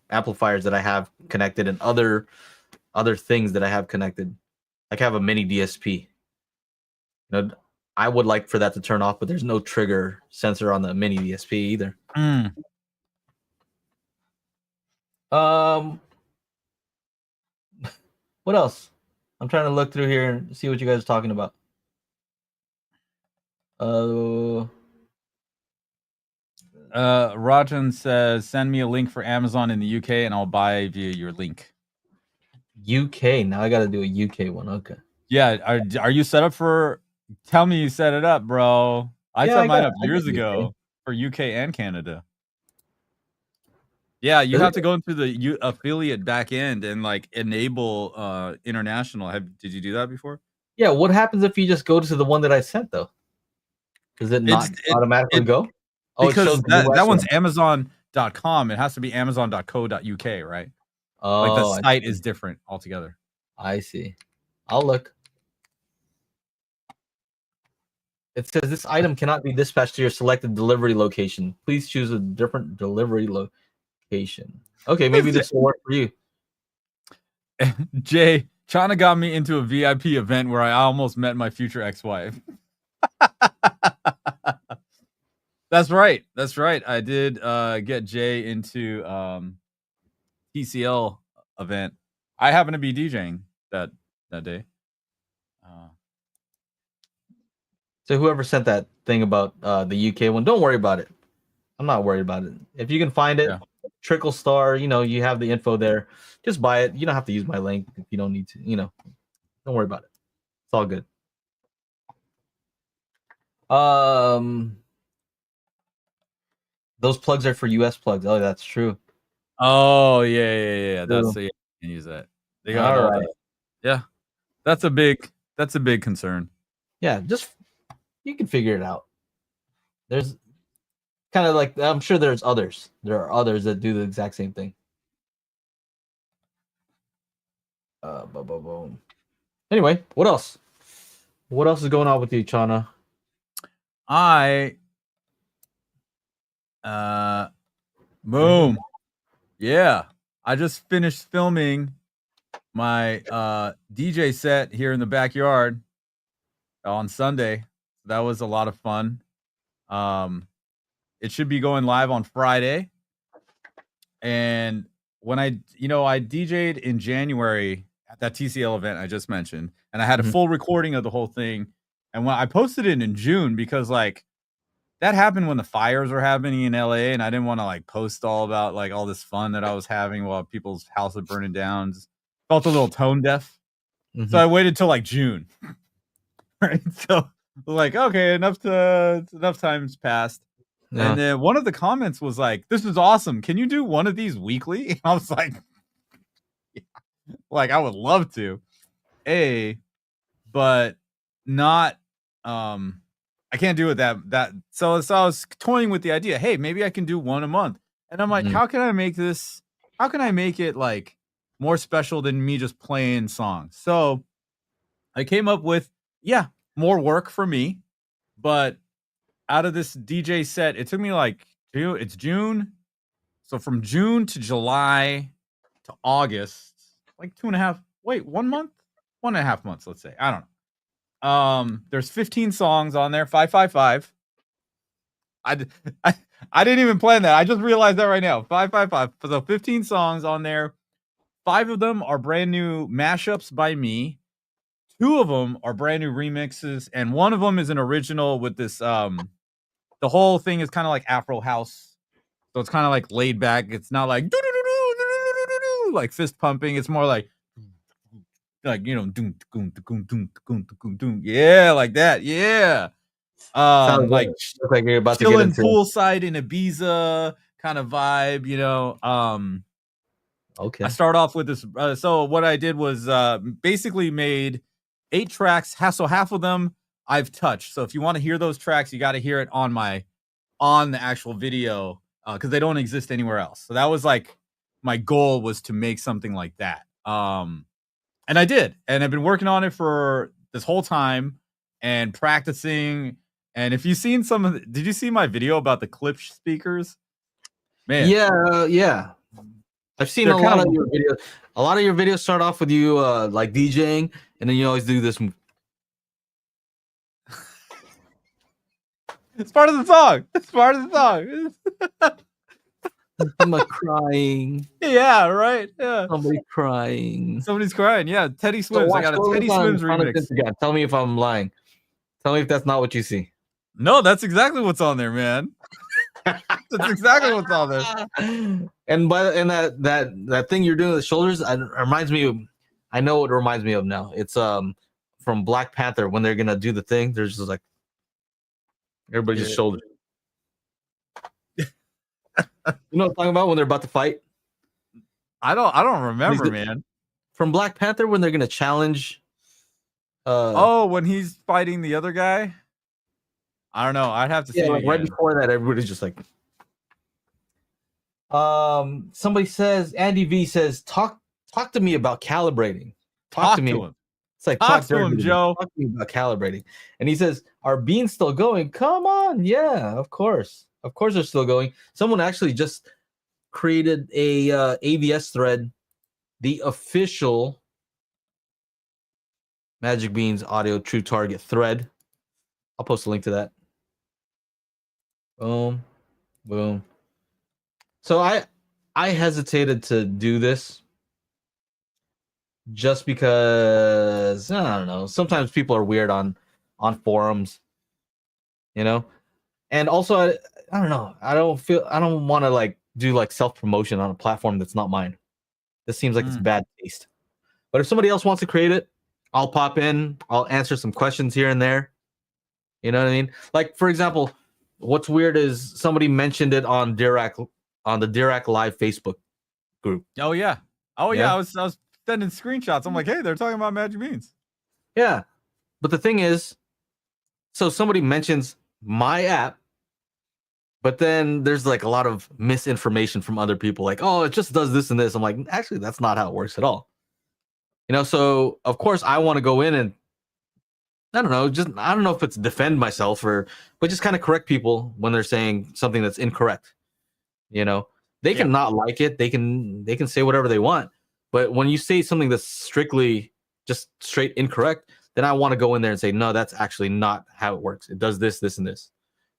amplifiers that I have connected and other things that I have connected. Like I have a mini DSP. You know, I would like for that to turn off, but there's no trigger sensor on the mini DSP either. What else? I'm trying to look through here and see what you guys are talking about. Rajan says, send me a link for Amazon in the UK and I'll buy via your link. UK. Now I got to do a UK one. Okay. Yeah. Are you set up for? Tell me you set it up, bro. I set mine up years ago for UK and Canada. Yeah, you have to go into the affiliate back end and like enable international. Did you do that before? Yeah. What happens if you just go to the one that I sent though? Does it not automatically go? Because that one's Amazon.com. It has to be Amazon.co.uk, right? Oh, like the site is different altogether. I see. I'll look. It says this item cannot be dispatched to your selected delivery location. Please choose a different delivery location. Okay, maybe this will work for you. Jay, Chana got me into a VIP event where I almost met my future ex-wife. That's right. That's right. I did get Jay into TCL event. I happen to be DJing that day. So whoever sent that thing about the UK one, don't worry about it. I'm not worried about it. If you can find it, Trickle Star, you have the info there. Just buy it. You don't have to use my link if you don't need to. Don't worry about it. It's all good. Those plugs are for US plugs. Oh, that's true. Oh yeah. That's you can use that. They got all right. Yeah, that's a big concern. Yeah, just you can figure it out. There's kind of like I'm sure there's others. There are others that do the exact same thing. Anyway, what else? What else is going on with you, Chana? Boom. Yeah. I just finished filming my DJ set here in the backyard on Sunday. That was a lot of fun. It should be going live on Friday. And when I DJ'd in January at that TCL event I just mentioned, and I had a full recording of the whole thing. And when I posted it in June, because like that happened when the fires were happening in LA, and I didn't want to like post all about like all this fun that I was having while people's houses burning down. Just felt a little tone deaf. So I waited till like June. Right. So like, okay, enough time's passed. Yeah. And then one of the comments was like, "This is awesome. Can you do one of these weekly?" And I was like, yeah. Like I would love to. But not I can't do it that so I was toying with the idea, hey, maybe I can do one a month. And I'm like, how can I make it like more special than me just playing songs? So I came up with, more work for me, but out of this DJ set, it took me like it's June. So from June to July to August, like 1 month, 1.5 months, let's say. I don't know. There's 15 songs on there, 555. I didn't even plan that. I just realized that right now. 555. So 15 songs on there. 5 of them are brand new mashups by me. 2 of them are brand new remixes, and 1 of them is an original with this the whole thing is kind of like Afro house. So it's kind of like laid back. It's not like like fist pumping. It's more like doom, yeah, like that. Yeah. Like you're about to chilling poolside in Ibiza kind of vibe, Okay. I start off with this. So what I did was basically made 8 tracks. So half of them I've touched. So if you want to hear those tracks, you got to hear it on the actual video because they don't exist anywhere else. So that was like my goal, was to make something like that. And I did, and I've been working on it for this whole time and practicing. And if you've seen did you see my video about the clip speakers? Man, yeah. I've seen a lot of your videos. A lot of your videos start off with you like DJing, and then you always do this. It's part of the song. It's part of the song. I'm crying. Yeah, right. Yeah. Somebody's crying. Somebody's crying. Yeah. Teddy Swims. I got a Teddy Swims remix. Tell me if I'm lying. Tell me if that's not what you see. No, that's exactly what's on there, man. That's exactly what's on there. And that thing you're doing with the shoulders, it reminds me of. I know what it reminds me of now. It's from Black Panther when they're gonna do the thing. There's just like everybody's just shoulders. You know what I'm talking about when they're about to fight? I don't remember, man. From Black Panther when they're gonna challenge. When he's fighting the other guy. I don't know. I'd have to see. Like right before that, everybody's just like. Somebody says, Andy V says, talk to me about calibrating. Talk to him. It's like talk to him, Joe. Talk to me about calibrating. And he says, are beans still going? Come on, yeah, of course. Of course they're still going. Someone actually just created a AVS thread, the official Magic Beans Audio True Target thread. I'll post a link to that. Boom, boom. So I hesitated to do this just because I don't know. Sometimes people are weird on forums, you know, and also I don't know. I don't want to like do like self promotion on a platform that's not mine. This seems like it's bad taste. But if somebody else wants to create it, I'll pop in. I'll answer some questions here and there. You know what I mean? Like for example, what's weird is somebody mentioned it on Dirac on the Dirac Live Facebook group. Oh yeah. I was sending screenshots. I'm like, hey, they're talking about Magic Beans. Yeah. But the thing is, so somebody mentions my app, but then there's like a lot of misinformation from other people, like, oh, it just does this and this. I'm like, actually, that's not how it works at all. You know, so of course I want to go in and I don't know if it's defend myself but just kind of correct people when they're saying something that's incorrect. You know, they can not like it. They can say whatever they want. But when you say something that's strictly just straight incorrect, then I want to go in there and say, no, that's actually not how it works. It does this, this, and this.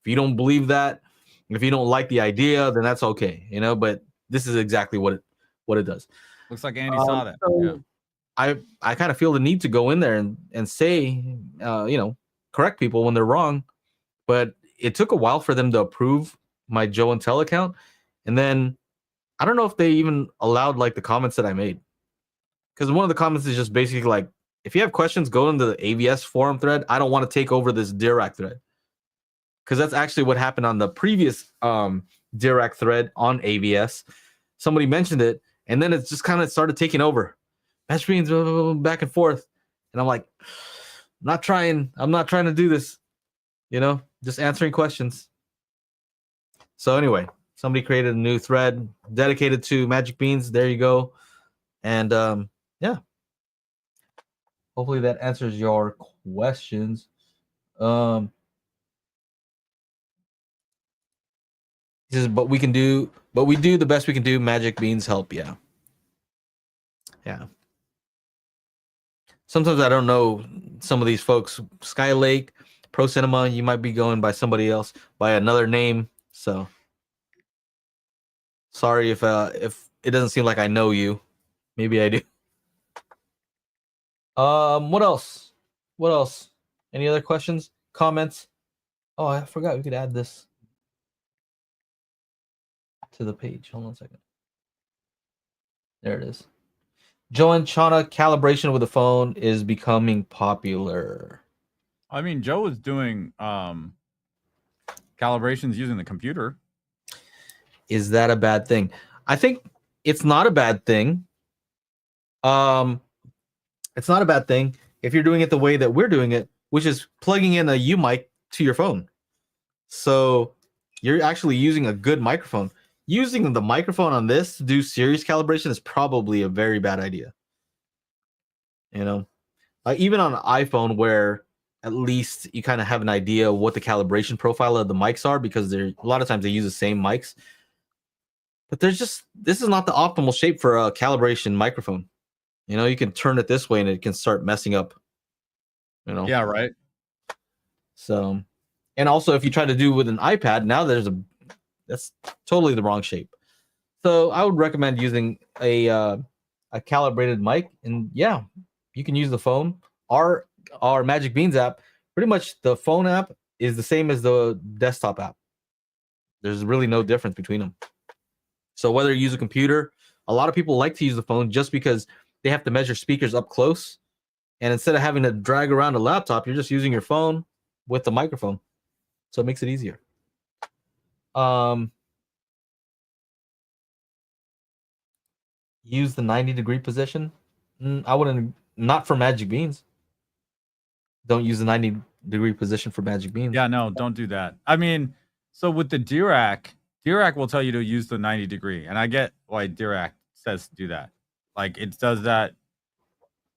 If you don't believe that, if you don't like the idea, then that's okay, you know. But this is exactly what it does. Looks like Andy saw that. So I kind of feel the need to go in there and say, you know, correct people when they're wrong. But it took a while for them to approve my Joe and Tell account, and then I don't know if they even allowed like the comments that I made, because one of the comments is just basically like, if you have questions, go into the AVS forum thread. I don't want to take over this Dirac thread, because that's actually what happened on the previous Dirac thread on AVS. Somebody mentioned it, and then it just kind of started taking over. Match beans back and forth, and I'm like, I'm not trying to do this, you know, just answering questions. So anyway, somebody created a new thread dedicated to Magic Beans. There you go. And yeah. Hopefully that answers your questions. He says, but we do the best we can do. Magic Beans help, yeah. Yeah. Sometimes I don't know some of these folks. Sky Lake, Pro Cinema, you might be going by somebody else, by another name. So sorry if it doesn't seem like I know you. Maybe I do. What else? Any other questions? Comments? Oh, I forgot we could add this to the page. Hold on a second. There it is. Joe and Chana, calibration with the phone is becoming popular. I mean, Joe was doing calibrations using the computer. Is that a bad thing? I think it's not a bad thing. It's not a bad thing if you're doing it the way that we're doing it, which is plugging in a U mic to your phone. So you're actually using a good microphone. Using the microphone on this to do series calibration is probably a very bad idea. You know, even on an iPhone, where at least you kind of have an idea of what the calibration profile of the mics are, because a lot of times they use the same mics. But this is not the optimal shape for a calibration microphone. You know, you can turn it this way and it can start messing up. You know. Yeah, right. So, and also if you try to do with an iPad, now that's totally the wrong shape. So I would recommend using a calibrated mic, and yeah, you can use the phone. Our Magic Beans app, pretty much the phone app is the same as the desktop app. There's really no difference between them. So whether you use a computer, a lot of people like to use the phone just because they have to measure speakers up close. And instead of having to drag around a laptop, you're just using your phone with the microphone. So it makes it easier. Use the 90-degree position. I wouldn't, not for Magic Beans. Don't use the 90-degree position for Magic Beans. Yeah, no, don't do that. I mean, so with the Dirac, Dirac will tell you to use the 90 degree, and I get why Dirac says to do that. Like it does that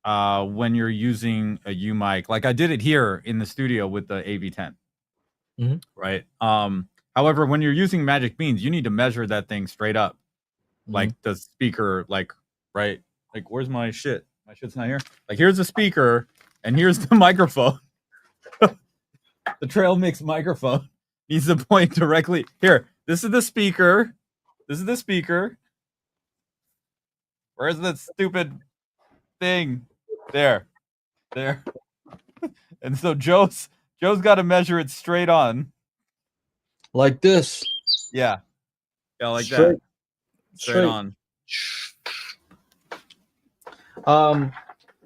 when you're using a U mic. Like I did it here in the studio with the AV10. Right. However, when you're using Magic Beans, you need to measure that thing straight up. Like the speaker, like right. Like where's my shit? My shit's not here. Like here's the speaker and here's the microphone. The trail mix microphone needs to point directly here. This is the speaker. This is the speaker. Where's that stupid thing? There. And so Joe's got to measure it straight on. Like this. Yeah, like that. Straight on.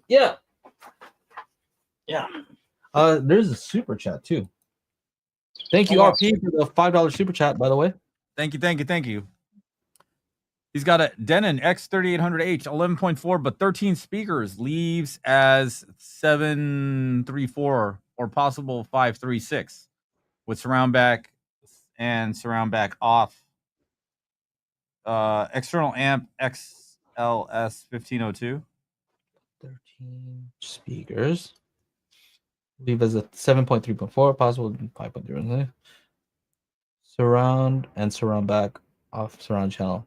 Yeah. There's a super chat too. Thank you, RP, for the $5 super chat, by the way. Thank you. He's got a Denon X3800H 11.4, but 13 speakers, leaves as 734 or possible 536 with surround back and surround back off. External amp XLS 1502. 13 speakers. Leave as a 7.3.4, possible 5.0. Surround and surround back off surround channel.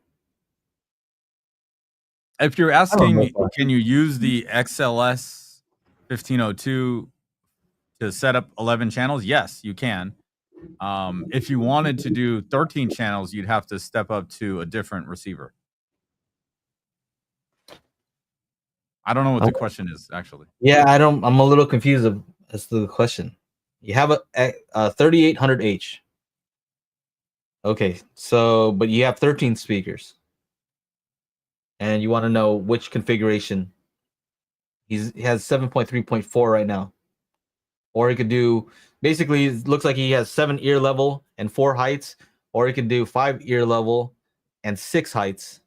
If you're asking, can you use the XLS 1502 to set up 11 channels? Yes, you can. If you wanted to do 13 channels, you'd have to step up to a different receiver. I don't know what the question is, actually. Yeah, I'm a little confused as to the question. You have a 3800H. Okay, so, but you have 13 speakers. And you want to know which configuration. He has 7.3.4 right now. Or he could do, basically, it looks like he has 7 ear level and 4 heights. Or he could do 5 ear level and 6 heights.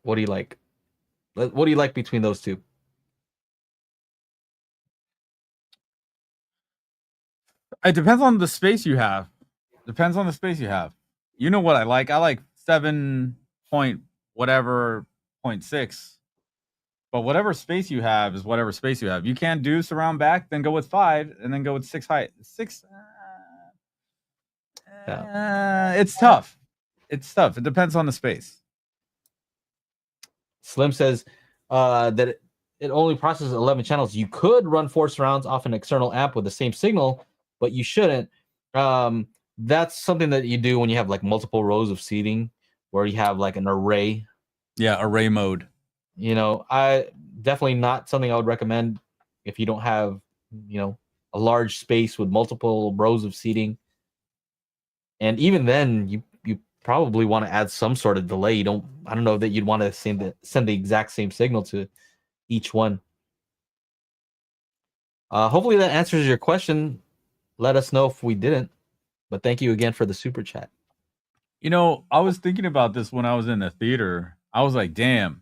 What do you like? What do you like between those two? It depends on the space you have. You know what I like? I like 7 point whatever 0.6. But whatever space you have is whatever space you have. You can't do surround back, then go with 5, and then go with 6 height. 6. It's tough. It depends on the space. Slim says that it only processes 11 channels. You could run 4 surrounds off an external amp with the same signal, but you shouldn't. That's something that you do when you have like multiple rows of seating, where you have like an array. Yeah, array mode. You know, I definitely not something I would recommend if you don't have, a large space with multiple rows of seating. And even then, you probably want to add some sort of delay. I don't know that you'd want to send the exact same signal to each one. Hopefully that answers your question. Let us know if we didn't. But thank you again for the super chat. I was thinking about this when I was in the theater. I was like, damn,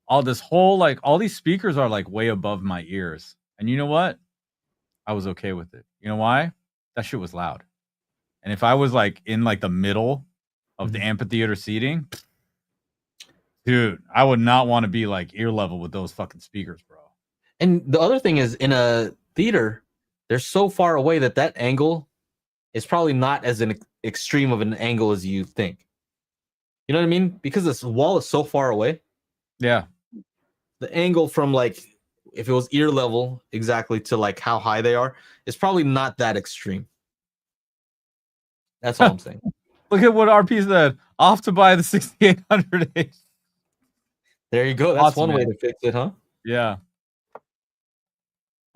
all these speakers are like way above my ears. And you know what? I was okay with it. You know why? That shit was loud. And if I was like in like the middle of the amphitheater seating, dude, I would not want to be like ear level with those fucking speakers, bro. And the other thing is, in a theater, they're so far away that angle is probably not as an extreme of an angle as you think. You know what I mean? Because this wall is so far away. Yeah. The angle from like, if it was ear level exactly to like how high they are, is probably not that extreme. That's all I'm saying. Look at what RP said. Off to buy the 6800H. There you go. That's awesome, one way to fix it, huh? Yeah.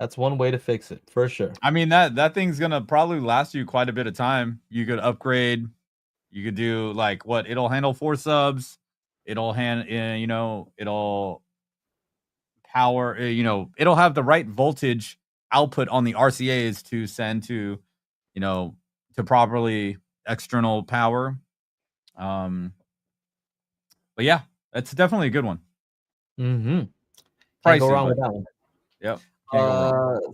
That's one way to fix it, for sure. I mean, that thing's going to probably last you quite a bit of time. You could upgrade. You could do like what? It'll handle 4 subs. It'll it'll power, it'll have the right voltage output on the RCAs to send to, to properly external power. But yeah, that's definitely a good one. Mm-hmm. Can't go wrong with that one. Yep.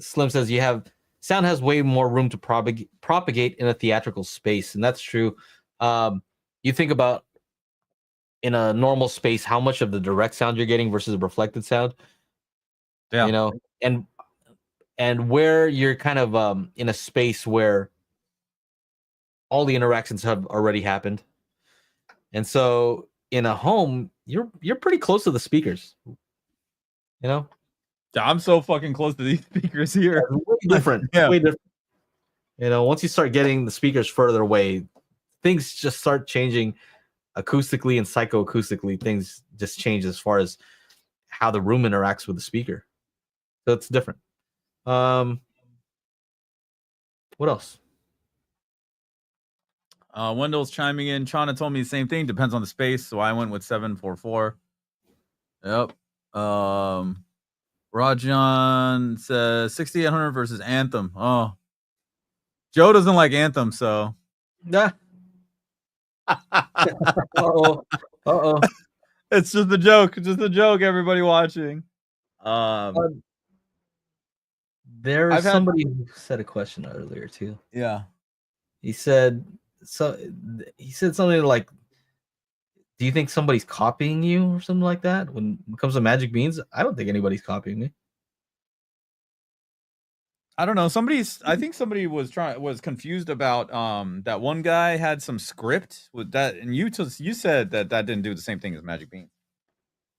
Slim says you have sound has way more room to propagate in a theatrical space, and that's true. You think about in a normal space how much of the direct sound you're getting versus reflected sound. Yeah. You know, and where you're kind of in a space where all the interactions have already happened. And so in a home, you're pretty close to the speakers. You know? I'm so fucking close to these speakers here. It's way different. Yeah. Way different. You know, once you start getting the speakers further away, things just start changing acoustically and psychoacoustically. Things just change as far as how the room interacts with the speaker. So it's different. What else? Wendell's chiming in. Chana told me the same thing. Depends on the space, so I went with 744. Yep. Rajan says 6800 versus Anthem. Oh, Joe doesn't like Anthem, so. Nah. Uh-oh. It's just a joke. Just a joke, everybody watching. There's somebody who said a question earlier too. Yeah. He said something like, do you think somebody's copying you or something like that when it comes to Magic Beans? I don't think anybody's copying me. I don't know. I think somebody was confused about that one guy had some script with that, and you said that didn't do the same thing as Magic Beans.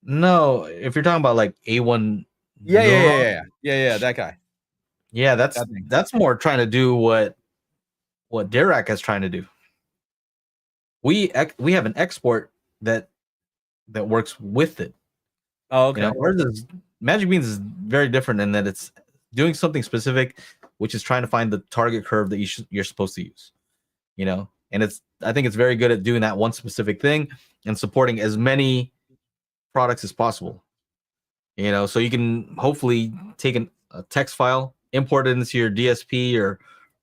No, if you're talking about like A1. Yeah, that guy. Yeah, that's more trying to do what Dirac is trying to do. We have an export that works with it. Oh, okay. You know, Magic Beans is very different in that it's doing something specific, which is trying to find the target curve that you're supposed to use. You know, and I think it's very good at doing that one specific thing and supporting as many products as possible. You know, so you can hopefully take a text file, import it into your DSP or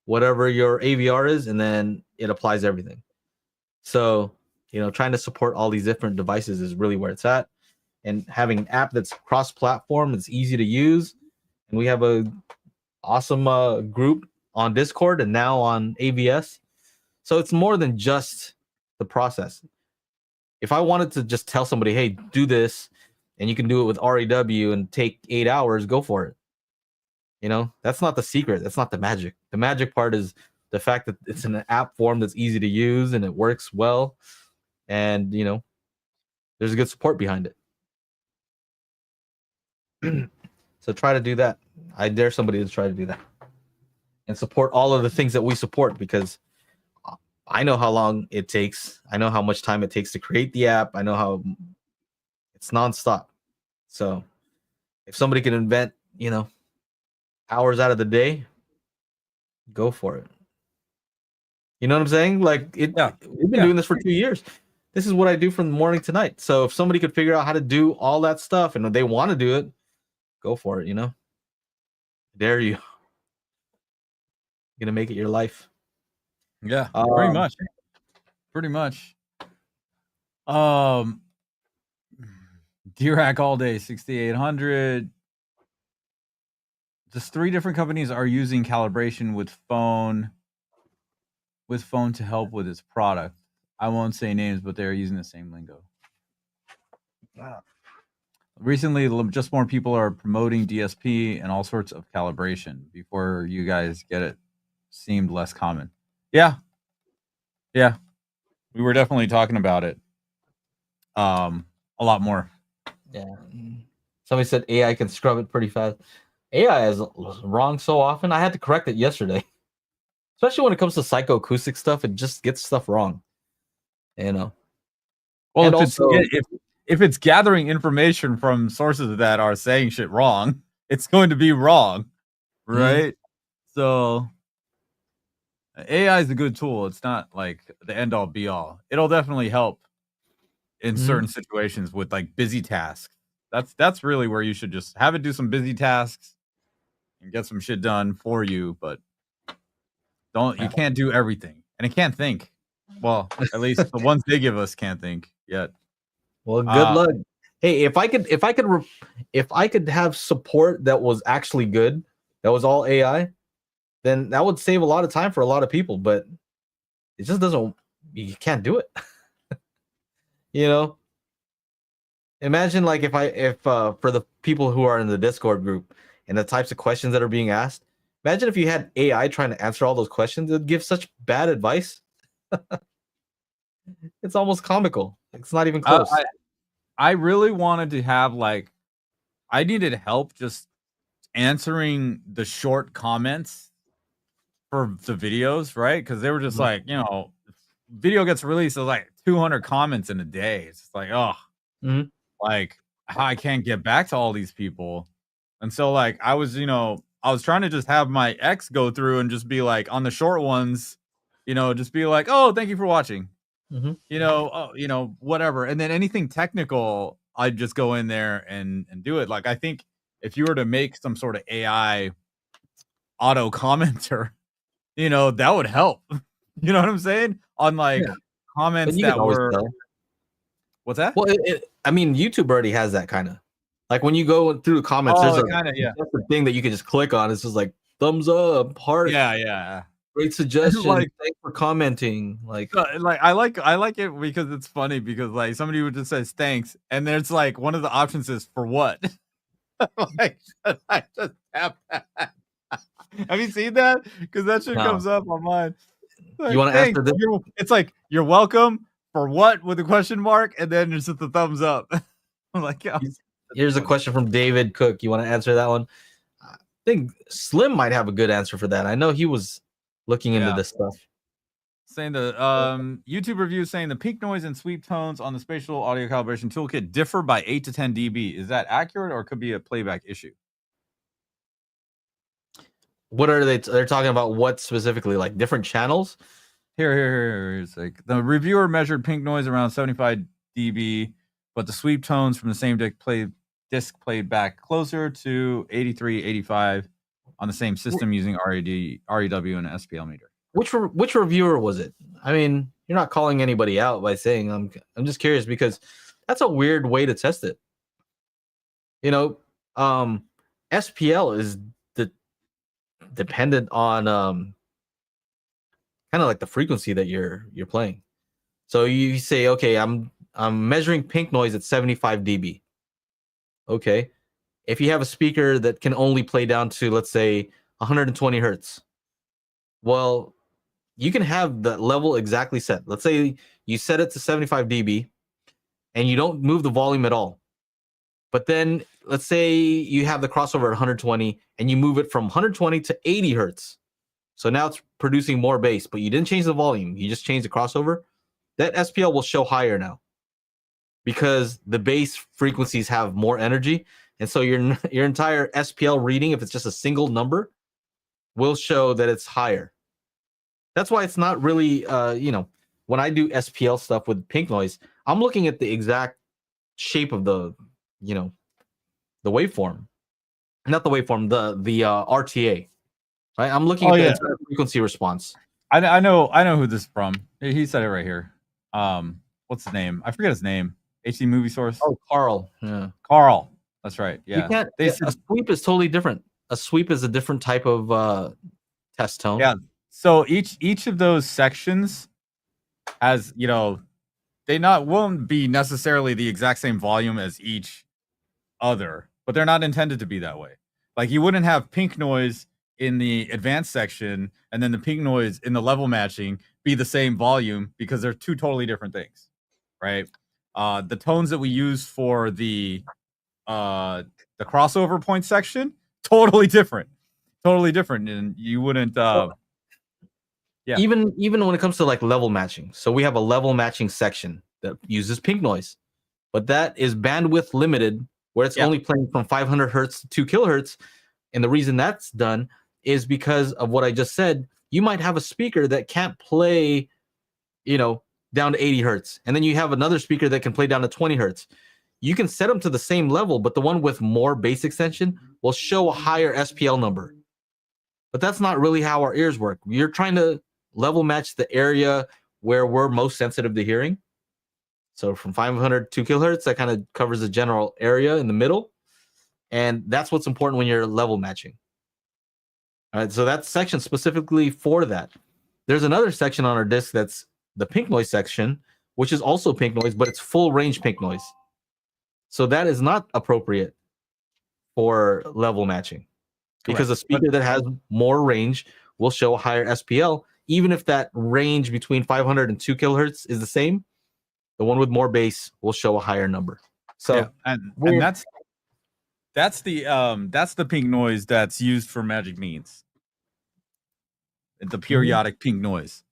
whatever your AVR is, and then it applies everything. So, you know, trying to support all these different devices is really where it's at. And having an app that's cross-platform, it's easy to use. And we have a awesome group on Discord and now on AVS. So it's more than just the process. If I wanted to just tell somebody, hey, do this, and you can do it with RAW and take 8 hours, go for it. You know, that's not the secret. That's not the magic. The magic part is the fact that it's in an app form that's easy to use and it works well. And, you know, there's a good support behind it. So try to do that. I dare somebody to try to do that and support all of the things that we support, because I know how long it takes. I know how much time it takes to create the app. I know how it's nonstop. So if somebody can invent, you know, hours out of the day, go for it. You know what I'm saying? Like we've been doing this for 2 years. This is what I do from the morning to night. So if somebody could figure out how to do all that stuff and they want to do it, go for it, you know? Dare you. You're gonna make it your life. Yeah, pretty much. Pretty much. Dirac all day, 6800. Just 3 different companies are using calibration with phone to help with its product. I won't say names, but they're using the same lingo. Wow. Recently, just more people are promoting DSP and all sorts of calibration. Before you guys get it, seemed less common. Yeah. We were definitely talking about it. A lot more. Yeah. Somebody said AI can scrub it pretty fast. AI is wrong so often. I had to correct it yesterday. Especially when it comes to psychoacoustic stuff, it just gets stuff wrong. You know. Well, if it's gathering information from sources that are saying shit wrong, it's going to be wrong, right? So AI is a good tool. It's not like the end all be all. It'll definitely help in certain situations with like busy tasks. That's really where you should just have it do some busy tasks and get some shit done for you, but you can't do everything. And it can't think. Well, at least the ones they give us can't think yet. Well, good luck. Hey, if I could have support that was actually good, that was all AI, then that would save a lot of time for a lot of people, but it just doesn't, you can't do it. You know, imagine like if for the people who are in the Discord group and the types of questions that are being asked, imagine if you had AI trying to answer all those questions. It'd give such bad advice. It's almost comical. It's not even close. I really wanted to have like, I needed help just answering the short comments for the videos, right? Because they were just like, you know, video gets released, there's like 200 comments in a day. It's just like, oh, like I can't get back to all these people. And so like I was, you know, I was trying to just have my ex go through and just be like on the short ones, you know, just be like, oh, thank you for watching. You know, oh, you know, whatever. And then anything technical, I'd just go in there and do it. Like I think if you were to make some sort of AI auto commenter, you know, that would help. You know what I'm saying? On like comments that were what's that? Well, I mean, YouTube already has that kind of like when you go through the comments, there's a thing that you can just click on. It's just like thumbs up, heart. Yeah. Great suggestion. Like, thanks for commenting. Like I like it because it's funny because like somebody would just says thanks, and there's like one of the options is for what? Like, I just tap that. Have you seen that? Because that shit comes up on mine. Like, you want to answer this? It's like you're welcome for what with a question mark, and then there's just the thumbs up. I'm like, yeah. Here's a question from David Cook. You want to answer that one? I think Slim might have a good answer for that. I know he was looking into this stuff. Saying the YouTube review saying the peak noise and sweep tones on the spatial audio calibration toolkit differ by 8 to 10 dB. Is that accurate or could be a playback issue? What are they? They're talking about what specifically? Like different channels? Here. It's like the reviewer measured pink noise around 75 dB, but the sweep tones from the same disc played back closer to 83, 85 on the same system using REW and an SPL meter. Which reviewer was it? I mean, you're not calling anybody out by saying I'm just curious because that's a weird way to test it. You know, SPL is dependent on kind of like the frequency that you're playing. So you say, okay, I'm measuring pink noise at 75 dB. Okay. If you have a speaker that can only play down to, let's say, 120 hertz, well, you can have the level exactly set. Let's say you set it to 75 dB and you don't move the volume at all. But then let's say you have the crossover at 120 and you move it from 120 to 80 hertz. So now it's producing more bass, but you didn't change the volume. You just changed the crossover. That SPL will show higher now because the bass frequencies have more energy. And so your entire SPL reading, if it's just a single number, will show that it's higher. That's why it's not really, you know, when I do SPL stuff with pink noise, I'm looking at the exact shape of the, you know, the waveform, not the waveform, the RTA. Right? I'm looking at the entire frequency response. I know who this is from. He said it right here. What's his name? I forget his name. HD Movie Source. Oh, Carl. Yeah, Carl. That's right. Yeah. You can't, a sweep is totally different. A sweep is a different type of test tone. Yeah. So each of those sections has, you know, they won't be necessarily the exact same volume as each other, but they're not intended to be that way. Like you wouldn't have pink noise in the advanced section and then the pink noise in the level matching be the same volume because they're two totally different things, right? The tones that we use for the crossover point section, totally different, and you wouldn't even when it comes to like level matching. So we have a level matching section that uses pink noise, but that is bandwidth limited where it's only playing from 500 hertz to 2 kilohertz. And the reason that's done is because of what I just said. You might have a speaker that can't play, you know, down to 80 hertz. And then you have another speaker that can play down to 20 hertz. You can set them to the same level, but the one with more bass extension will show a higher SPL number. But that's not really how our ears work. You're trying to level match the area where we're most sensitive to hearing. So from 500 to 2 kilohertz, that kind of covers the general area in the middle. And that's what's important when you're level matching. All right, so that's section specifically for that. There's another section on our disc that's the pink noise section, which is also pink noise, but it's full range pink noise. So that is not appropriate for level matching because a speaker that has more range will show a higher SPL, even if that range between 500 and 2 kilohertz is the same. The one with more bass will show a higher number. So yeah, and that's the pink noise that's used for Magic Beans. The periodic pink noise.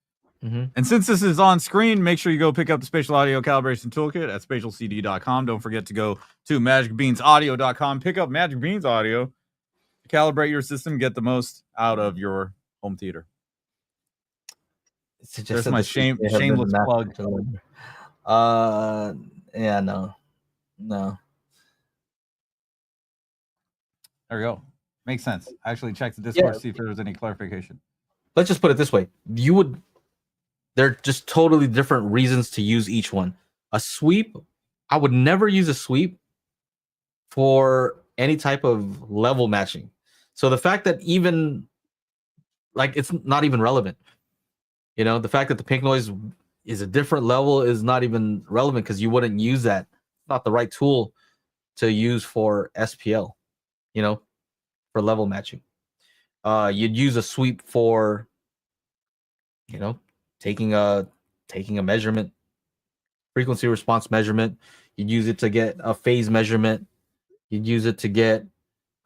And since this is on screen, make sure you go pick up the Spatial Audio Calibration Toolkit at spatialcd.com. Don't forget to go to magicbeansaudio.com. Pick up Magic Beans Audio. Calibrate your system. Get the most out of your home theater. There's my shameless plug. Yeah, no. There we go. Makes sense. I actually checked the Discord to see if there was any clarification. Let's just put it this way. They're just totally different reasons to use each one. A sweep, I would never use a sweep for any type of level matching. So the fact that even, like, it's not even relevant. You know, the fact that the pink noise is a different level is not even relevant because you wouldn't use that. It's not the right tool to use for SPL, you know, for level matching. You'd use a sweep for, you know, taking a measurement, frequency response measurement. You'd use it to get a phase measurement. You'd use it to get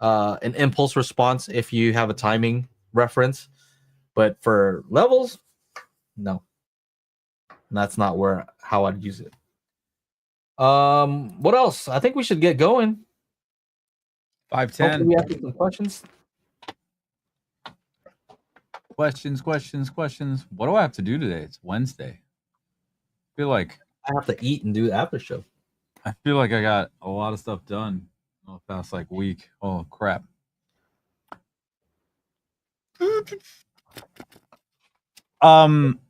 an impulse response if you have a timing reference. But for levels, no. That's not how I'd use it. What else? I think we should get going. 5:10. We have some questions. Questions. What do I have to do today? It's Wednesday. I feel like I have to eat and do the after show. I feel like I got a lot of stuff done in the past like week. Oh crap. I'm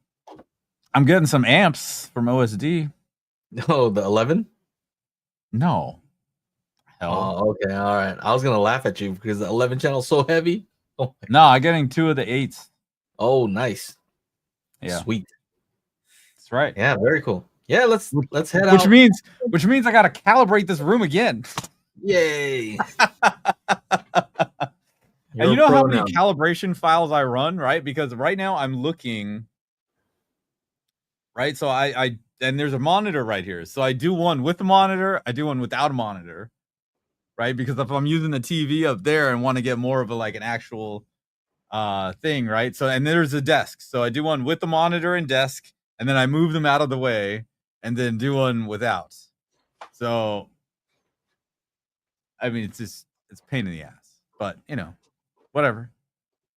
getting some amps from OSD. Oh, the 11? No. Hell. Oh, okay. All right. I was gonna laugh at you because the 11 channel is so heavy. Oh no, I'm getting 2 of the 8s. Oh, nice. Yeah. Sweet. That's right. Yeah, very cool. Yeah, let's head out. Which means I gotta calibrate this room again. Yay. And you know how many calibration files I run, right? Because right now I'm looking, right? So and there's a monitor right here. So I do one with the monitor, I do one without a monitor, right? Because if I'm using the TV up there and want to get more of an actual thing, right? So, and there's a desk. So I do one with the monitor and desk, and then I move them out of the way and then do one without. So, I mean, it's a pain in the ass, but you know, whatever.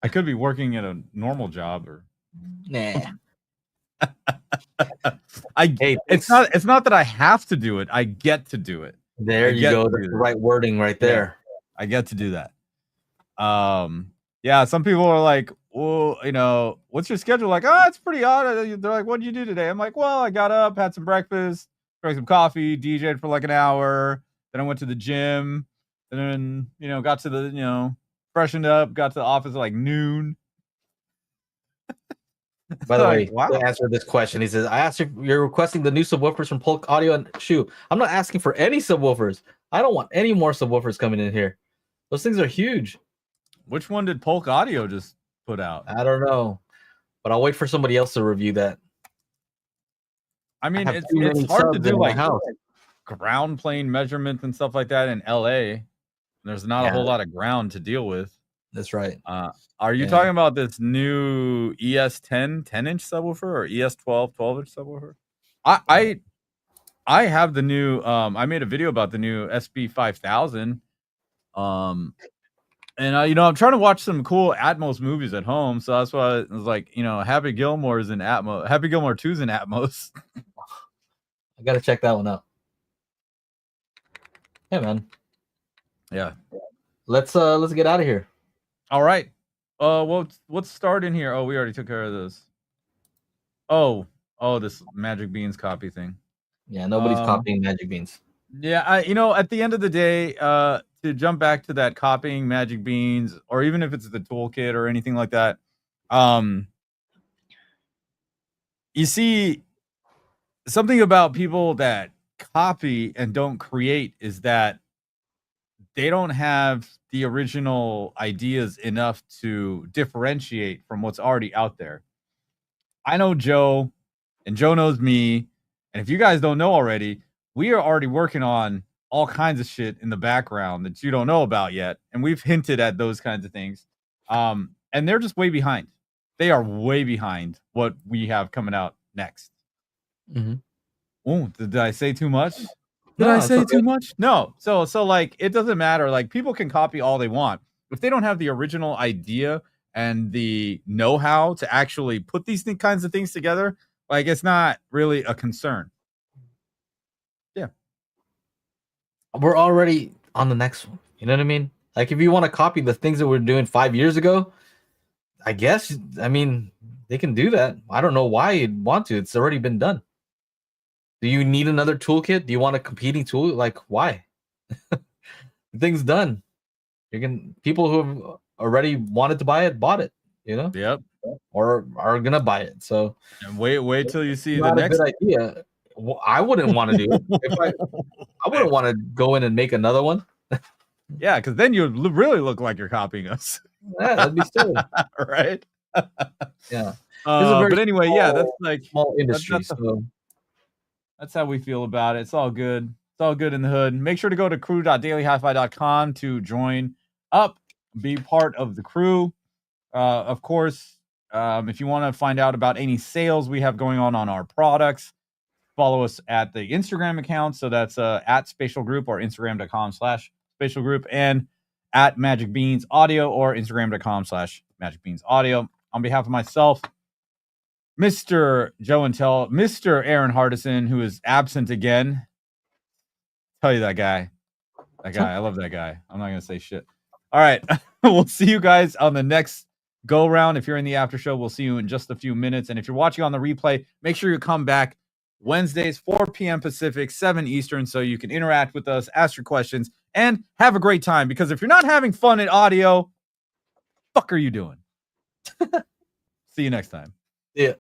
I could be working at a normal job or nah. It's not that I have to do it. I get to do it. There you go. That's the right wording right there. Yeah, I get to do that. Yeah, some people are like, well, you know, what's your schedule like? Oh, it's pretty odd. They're like, what did you do today? I'm like, well, I got up, had some breakfast, drank some coffee, DJed for like an hour. Then I went to the gym. And then, you know, got to the, you know, freshened up, got to the office at like noon. By the way, to answer this question, he says, I asked if you're requesting the new subwoofers from Polk Audio and Shoe. I'm not asking for any subwoofers. I don't want any more subwoofers coming in here. Those things are huge. Which one did Polk Audio just put out? I don't know, but I'll wait for somebody else to review that. I mean, it's hard to do like ground plane measurements and stuff like that in LA. There's not a whole lot of ground to deal with. That's right. Are you talking about this new ES10 10-inch subwoofer or ES12 12-inch subwoofer? I have the new. I made a video about the new SB5000. And you know, I'm trying to watch some cool Atmos movies at home, so that's why I was like, you know, Happy Gilmore is in Atmos. Happy Gilmore 2 is in Atmos. I gotta check that one out. Hey, man. Yeah. Let's get out of here. All right. Well, let's start in here. Oh, we already took care of this. Oh, this Magic Beans copy thing. Yeah, nobody's copying Magic Beans. Yeah, you know, at the end of the day, to jump back to that copying Magic Beans, or even if it's the toolkit or anything like that, you see something about people that copy and don't create is that they don't have the original ideas enough to differentiate from what's already out there. I know Joe, and Joe knows me. And if you guys don't know already, we are already working on all kinds of shit in the background that you don't know about yet. And we've hinted at those kinds of things. And they're just way behind. They are way behind what we have coming out next. Mm-hmm. Oh, did I say too much? Did I say too much? No. So like, it doesn't matter. Like, people can copy all they want. If they don't have the original idea and the know-how to actually put these kinds of things together, like, it's not really a concern. Yeah. We're already on the next one. You know what I mean? Like, if you want to copy the things that we're doing 5 years ago, I guess, I mean, they can do that. I don't know why you'd want to. It's already been done. Do you need another toolkit? Do you want a competing tool? Like, why? The thing's done. People who have already wanted to buy it bought it, you know? Yep. Or are gonna buy it. So and wait till you see the next. Not a good idea. Well, I wouldn't want to do it. I wouldn't want to go in and make another one. Yeah, because then you really look like you're copying us. Yeah, that'd be silly, right? Yeah. But anyway, yeah, that's like small industry. That's how we feel about it. It's all good. It's all good in the hood. Make sure to go to crew.dailyhifi.com to join up, be part of the crew. Of course, if you want to find out about any sales we have going on our products, follow us at the Instagram account. So that's at Spatial Group or Instagram.com/Spatial Group, and at Magic Beans Audio or Instagram.com/Magic Beans Audio. On behalf of myself, Mr. Joe Intel, Mr. Aaron Hardison, who is absent again. Tell you that guy. I love that guy. I'm not gonna say shit. All right. We'll see you guys on the next go round. If you're in the after show, we'll see you in just a few minutes. And if you're watching on the replay, make sure you come back Wednesdays, 4 p.m. Pacific, 7 Eastern, so you can interact with us, ask your questions, and have a great time. Because if you're not having fun in audio, fuck are you doing? See you next time.